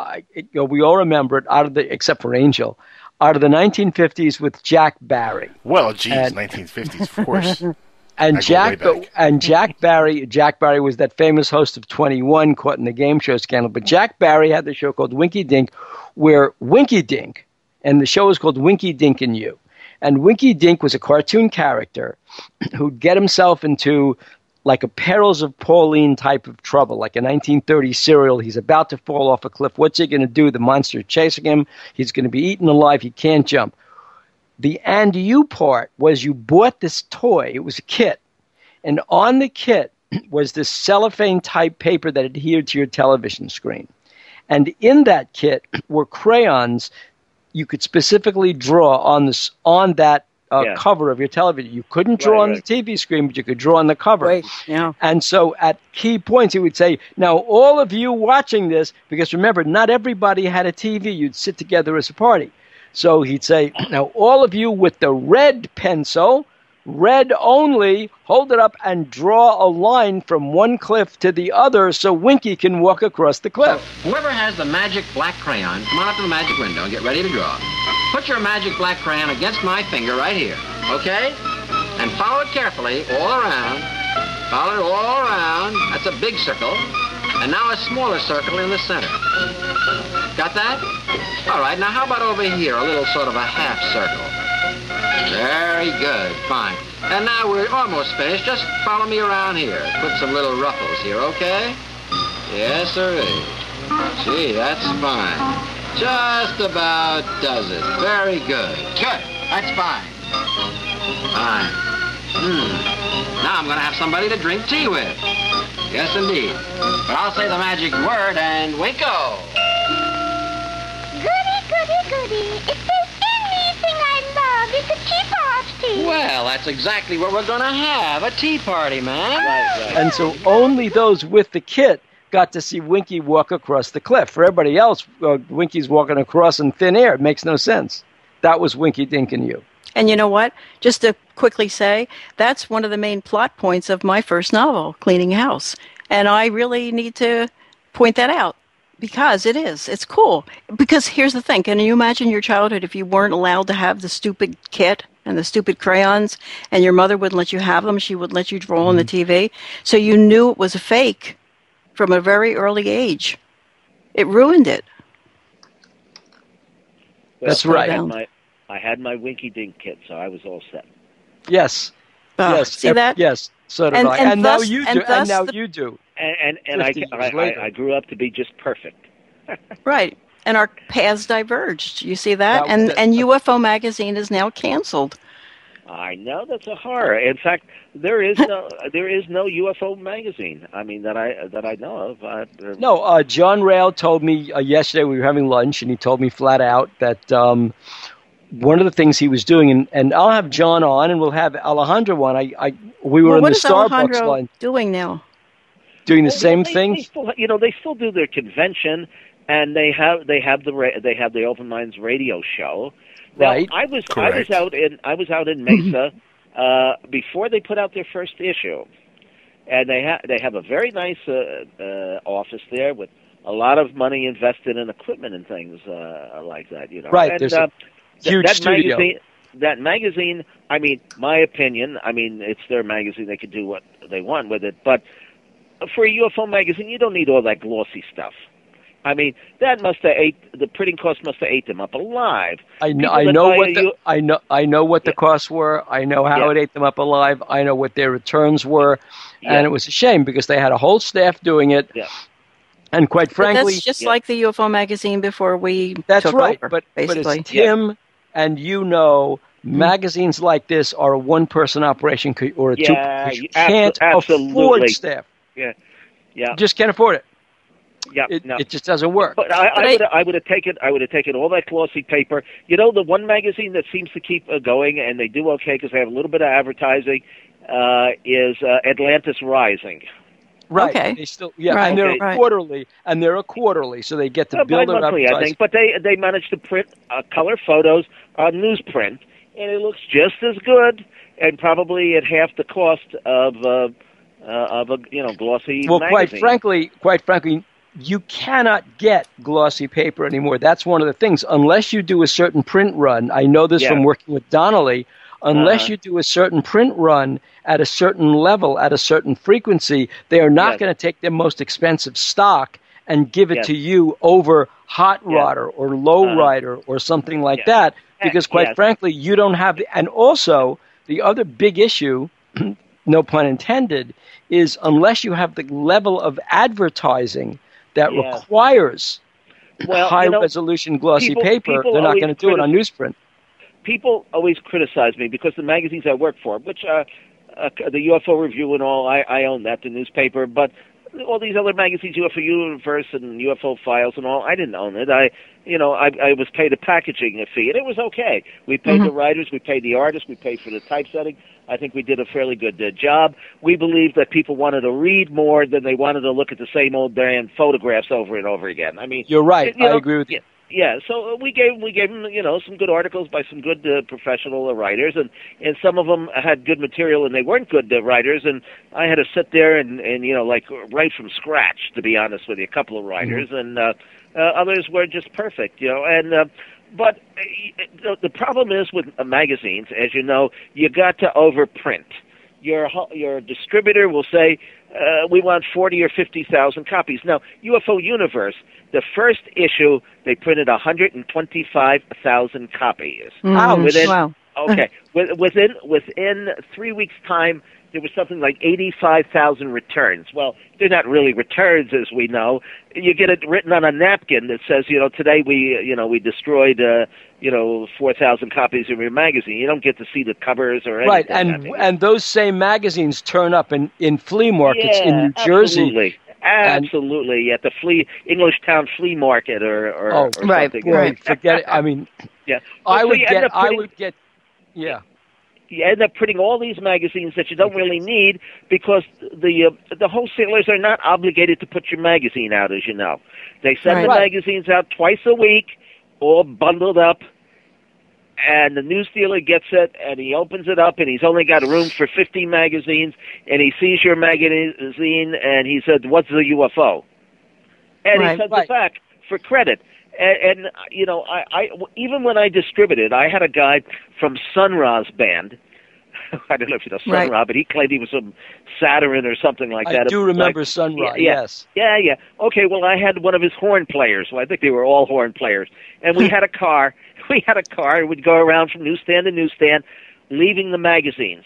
We all remember it except for Angel, out of the 1950s with Jack Barry. Well, geez, 1950s, of course. And Jack Barry was that famous host of 21 caught in the game show scandal. But Jack Barry had the show called Winky Dink, where Winky Dink, and the show was called Winky Dink and You. And Winky Dink was a cartoon character who'd get himself into like a Perils of Pauline type of trouble, like a 1930s serial. He's about to fall off a cliff. What's he going to do? The monster chasing him. He's going to be eaten alive. He can't jump. The and you part was you bought this toy. It was a kit. And on the kit was this cellophane type paper that adhered to your television screen. And in that kit were crayons you could specifically draw on that cover of your television. You couldn't draw on the TV screen, but you could draw on the cover. Right. Yeah. And so at key points, he would say, now all of you watching this, because remember, not everybody had a TV. You'd sit together as a party. So he'd say, now all of you with the red pencil, red only, hold it up and draw a line from one cliff to the other so Winky can walk across the cliff. So whoever has the magic black crayon, come on up to the magic window and get ready to draw. Put your magic black crayon against my finger right here, okay? And follow it carefully all around. Follow it all around. That's a big circle. And now a smaller circle in the center. Got that? All right, now how about over here, a little sort of a half circle? Very good, fine. And now we're almost finished. Just follow me around here. Put some little ruffles here, okay? Yes, sir. Gee, that's fine. Just about does it. Very good. Good. That's fine. Fine. Now I'm going to have somebody to drink tea with. Yes, indeed. But I'll say the magic word and winko. Goody, goody, goody. If there's anything I love, it's a tea party. Well, that's exactly what we're going to have, a tea party, man. Right. And so only those with the kit got to see Winky walk across the cliff. For everybody else, Winky's walking across in thin air. It makes no sense. That was Winky Dink and You. And you know what? Just to quickly say, that's one of the main plot points of my first novel, Cleaning House. And I really need to point that out because it is. It's cool. Because here's the thing. Can you imagine your childhood if you weren't allowed to have the stupid kit and the stupid crayons and your mother wouldn't let you have them? She wouldn't let you draw on the TV. So you knew it was a fake from a very early age. It ruined it. Well, that's right. I had my Winky Dink kit, so I was all set. Yes. Yes. See that? Yes. So did I. And now you do. And now you do. And I grew up to be just perfect. Right. And our paths diverged. You see that? And UFO Magazine is now canceled. I know, that's a horror. In fact, there is no UFO Magazine. I mean that I know of. No, John Rail told me yesterday we were having lunch, and he told me flat out that one of the things he was doing, and I'll have John on, and we'll have Alejandro on. We were in the Starbucks line. Doing now? Doing the same thing. They still do their convention, and they have the Open Minds radio show. Now, Right. I was out in Mesa before they put out their first issue, and they have a very nice office there with a lot of money invested in equipment and things like that. Right. And, Huge studio. That magazine, I mean, my opinion, I mean, it's their magazine. They can do what they want with it. But for a UFO magazine, you don't need all that glossy stuff. I mean, that must have the printing cost must have ate them up alive. I know what the costs were. I know how it ate them up alive. I know what their returns were, and it was a shame because they had a whole staff doing it. Yeah. And quite frankly, that's just like the UFO magazine before we that's took right. over, But basically. it's Tim, and magazines like this are a one-person operation or a two. You can't afford staff. Yeah. Just can't afford it. Yeah, it just doesn't work. But I would have taken all that glossy paper. You know, the one magazine that seems to keep going, and they do okay because they have a little bit of advertising, is Atlantis Rising. Right. Okay. They still, and they're a quarterly, so they get to build it up. Monthly, I think, but they managed to print color photos on newsprint, and it looks just as good, and probably at half the cost of a glossy. Well, magazine. quite frankly. You cannot get glossy paper anymore. That's one of the things. Unless you do a certain print run, I know this from working with Donnelly, unless you do a certain print run at a certain level, at a certain frequency, they are not going to take their most expensive stock and give it to you over hot rodder or low rider or something like that, because quite frankly, you don't have the... And also, the other big issue, no pun intended, is unless you have the level of advertising that requires high-resolution glossy paper, they're not going to do it on newsprint. People always criticize me because the magazines I work for, which the UFO Review and all, I own that, the newspaper, but all these other magazines, UFO Universe and UFO Files and all, I didn't own it. I was paid a packaging fee, and it was okay. We paid the writers, we paid the artists, we paid for the typesetting. I think we did a fairly good job. We believed that people wanted to read more than they wanted to look at the same old damn photographs over and over again. I mean, you're right. I agree with you. Yeah, so we gave them, some good articles by some good professional writers, and some of them had good material, and they weren't good writers, and I had to sit there and write from scratch, to be honest with you, a couple of writers, and others were just perfect, but the problem is with magazines, as you know, you got to overprint. Your distributor will say, we want 40 or 50,000 copies. Now, UFO Universe, the first issue, they printed 125,000 copies. Wow. Okay. Within 3 weeks' time, there was something like 85,000 returns. Well, they're not really returns, as we know. You get it written on a napkin that says, today we destroyed, 4,000 copies of your magazine. You don't get to see the covers or anything. Right, and those same magazines turn up in flea markets in New Jersey. Absolutely, at the Englishtown flea market or something. Right, forget it. I mean, You end up printing all these magazines that you don't really need because the wholesalers are not obligated to put your magazine out, as you know. They send the magazines out twice a week, all bundled up, and the news dealer gets it, and he opens it up, and he's only got room for 50 magazines, and he sees your magazine, and he said, "What's the UFO?" And he sends it back for credit. And I even when I distributed, I had a guy from Sun Ra's band. I don't know if you know Sun Ra, but he claimed he was some Saturn or something like that. I do remember Sun Ra, yes. Yeah. Okay, well, I had one of his horn players. Well, I think they were all horn players. And we had a car. We'd go around from newsstand to newsstand, leaving the magazines,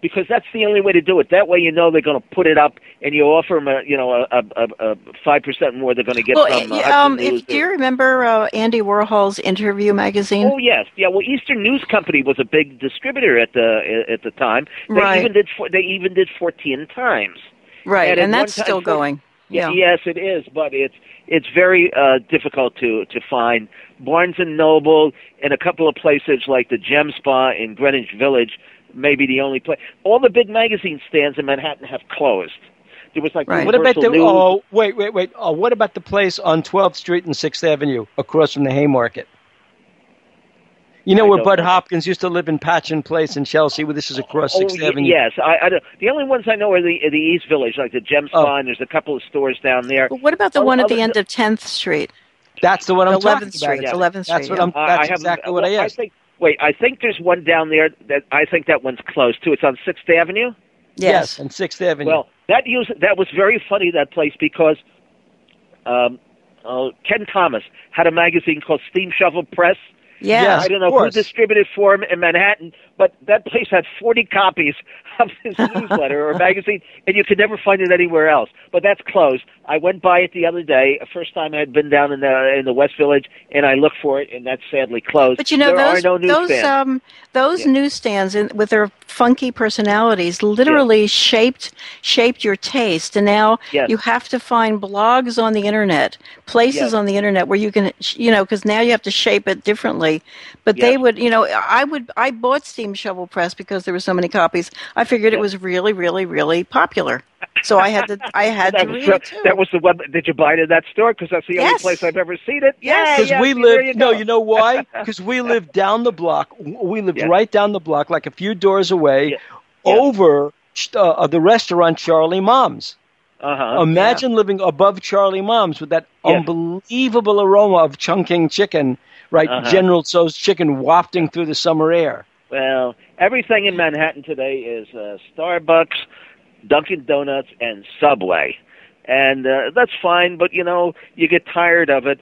because that's the only way to do it. That way they're going to put it up, and you offer them a 5% more they're going to get from News. Do you remember Andy Warhol's Interview magazine? Oh, yes. Yeah, well, Eastern News Company was a big distributor at the time. They even did 14 times. Right, and that's still going. Yeah. Yes, it is, but it's very difficult to find. Barnes & Noble and a couple of places like the Gem Spa in Greenwich Village may be the only place. All the big magazine stands in Manhattan have closed. There was like what about wait. What about the place on 12th Street and 6th Avenue across from the Haymarket? Where Bud Hopkins used to live in Patchen Place in Chelsea, where this is across 6th Avenue? Yes. I don't. The only ones I know are the East Village, like the Gem Spa, and there's a couple of stores down there. But what about the one at the end of 10th Street? That's the one I'm 11th talking about. Street. 11th Street. That's what I'm. That's exactly what I asked. I think there's one down there that I think that one's closed too. It's on 6th Avenue. Yes, on 6th Avenue. Well, that was very funny, that place, because Ken Thomas had a magazine called Steam Shovel Press. Yeah, I don't know who distributed for him in Manhattan, but that place had 40 copies of his newsletter or magazine, and you could never find it anywhere else. But that's closed. I went by it the other day, first time I had been down in the West Village, and I looked for it, and that's sadly closed. But you know, those Yeah. newsstands with their funky personalities literally shaped your taste, and now you have to find blogs on the internet, places on the internet where you can, because now you have to shape it differently. But they would, I bought Steam Shovel Press because there were so many copies. I figured it was really, really, really popular. So I had to read it too. That was the one. Did you buy it in that store? Because that's the only place I've ever seen it. Because we live. No, you know why? Because we live down the block. We lived right down the block, like a few doors away, over the restaurant Charlie Mom's. Imagine living above Charlie Mom's with that unbelievable aroma of chunking chicken, right? General Tso's chicken wafting through the summer air. Well, everything in Manhattan today is Starbucks, Dunkin' Donuts, and Subway. And that's fine, but, you get tired of it.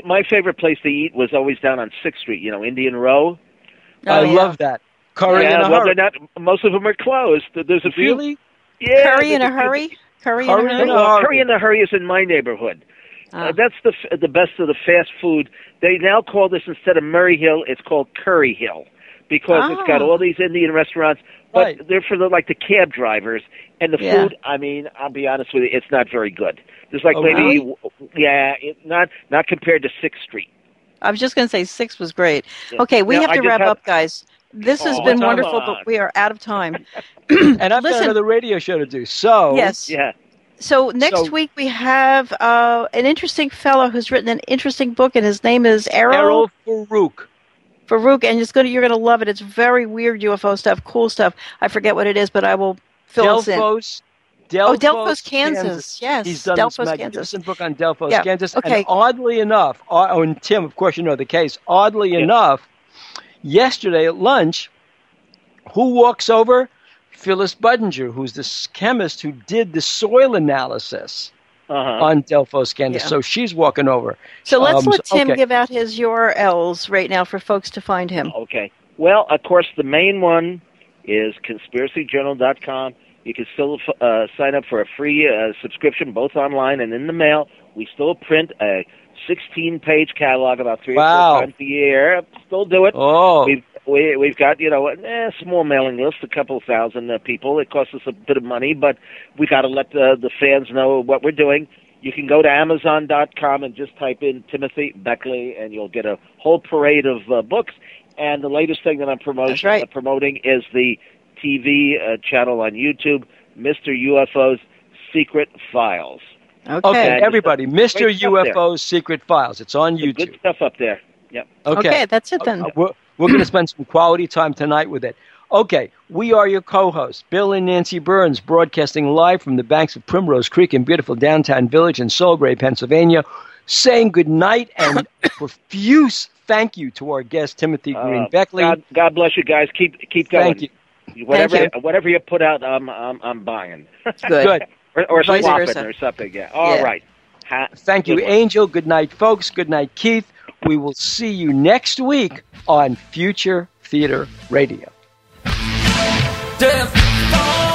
My favorite place to eat was always down on 6th Street, Indian Row. I love that. Curry in a hurry. They're not, most of them are closed. There's a few. Really? Yeah. Curry in a hurry? Curry in a hurry? Curry in a hurry is in my neighborhood. That's the best of the fast food. They now call this, instead of Murray Hill, it's called Curry Hill, because it's got all these Indian restaurants, but they're for the cab drivers. And the food, I mean, I'll be honest with you, it's not very good. There's not compared to 6th Street. I was just going to say 6 was great. Yeah. Okay, we have to wrap up, guys. This has been wonderful, but we are out of time. And I've got another radio show to do. So yes, So next week we have an interesting fellow who's written an interesting book, and his name is Errol Farouk. And you're gonna love it. It's very weird UFO stuff, cool stuff. I forget what it is, but I will fill us in. Delphos, Kansas. Yes, he's done Delphos, this magnificent book on Delphos, Kansas. Okay. And oddly enough, and Tim, of course, you know the case. Oddly enough, yesterday at lunch, who walks over? Phyllis Budinger, who's this chemist who did the soil analysis on Delphos, Kansas. So she's walking over. So let's let Tim give out his URLs right now for folks to find him. Okay. Well, of course, the main one is conspiracyjournal.com. You can still sign up for a free subscription, both online and in the mail. We still print a 16-page catalog about 3 or 4 times a year. Still do it. We've got, a small mailing list, a couple thousand people. It costs us a bit of money, but we got to let the fans know what we're doing. You can go to Amazon.com and just type in Timothy Beckley, and you'll get a whole parade of books. And the latest thing that I'm promoting is the TV channel on YouTube, Mr. UFO's Secret Files. Okay, everybody, Mr. UFO's Secret Files. It's on YouTube. Good stuff up there. Yep. Okay, that's it then. We're going to spend some quality time tonight with it. Okay, we are your co-hosts, Bill and Nancy Birnes, broadcasting live from the banks of Primrose Creek in beautiful downtown Village in Solbrae, Pennsylvania, saying good night and profuse thank you to our guest, Timothy Green Beckley. God bless you guys. Keep going. Thank you. Whatever you put out, I'm buying. Good. or swapping or something. Yeah. All right. Thank you, Angel. Good night, folks. Good night, Keith. We will see you next week on Future Theater Radio. Death.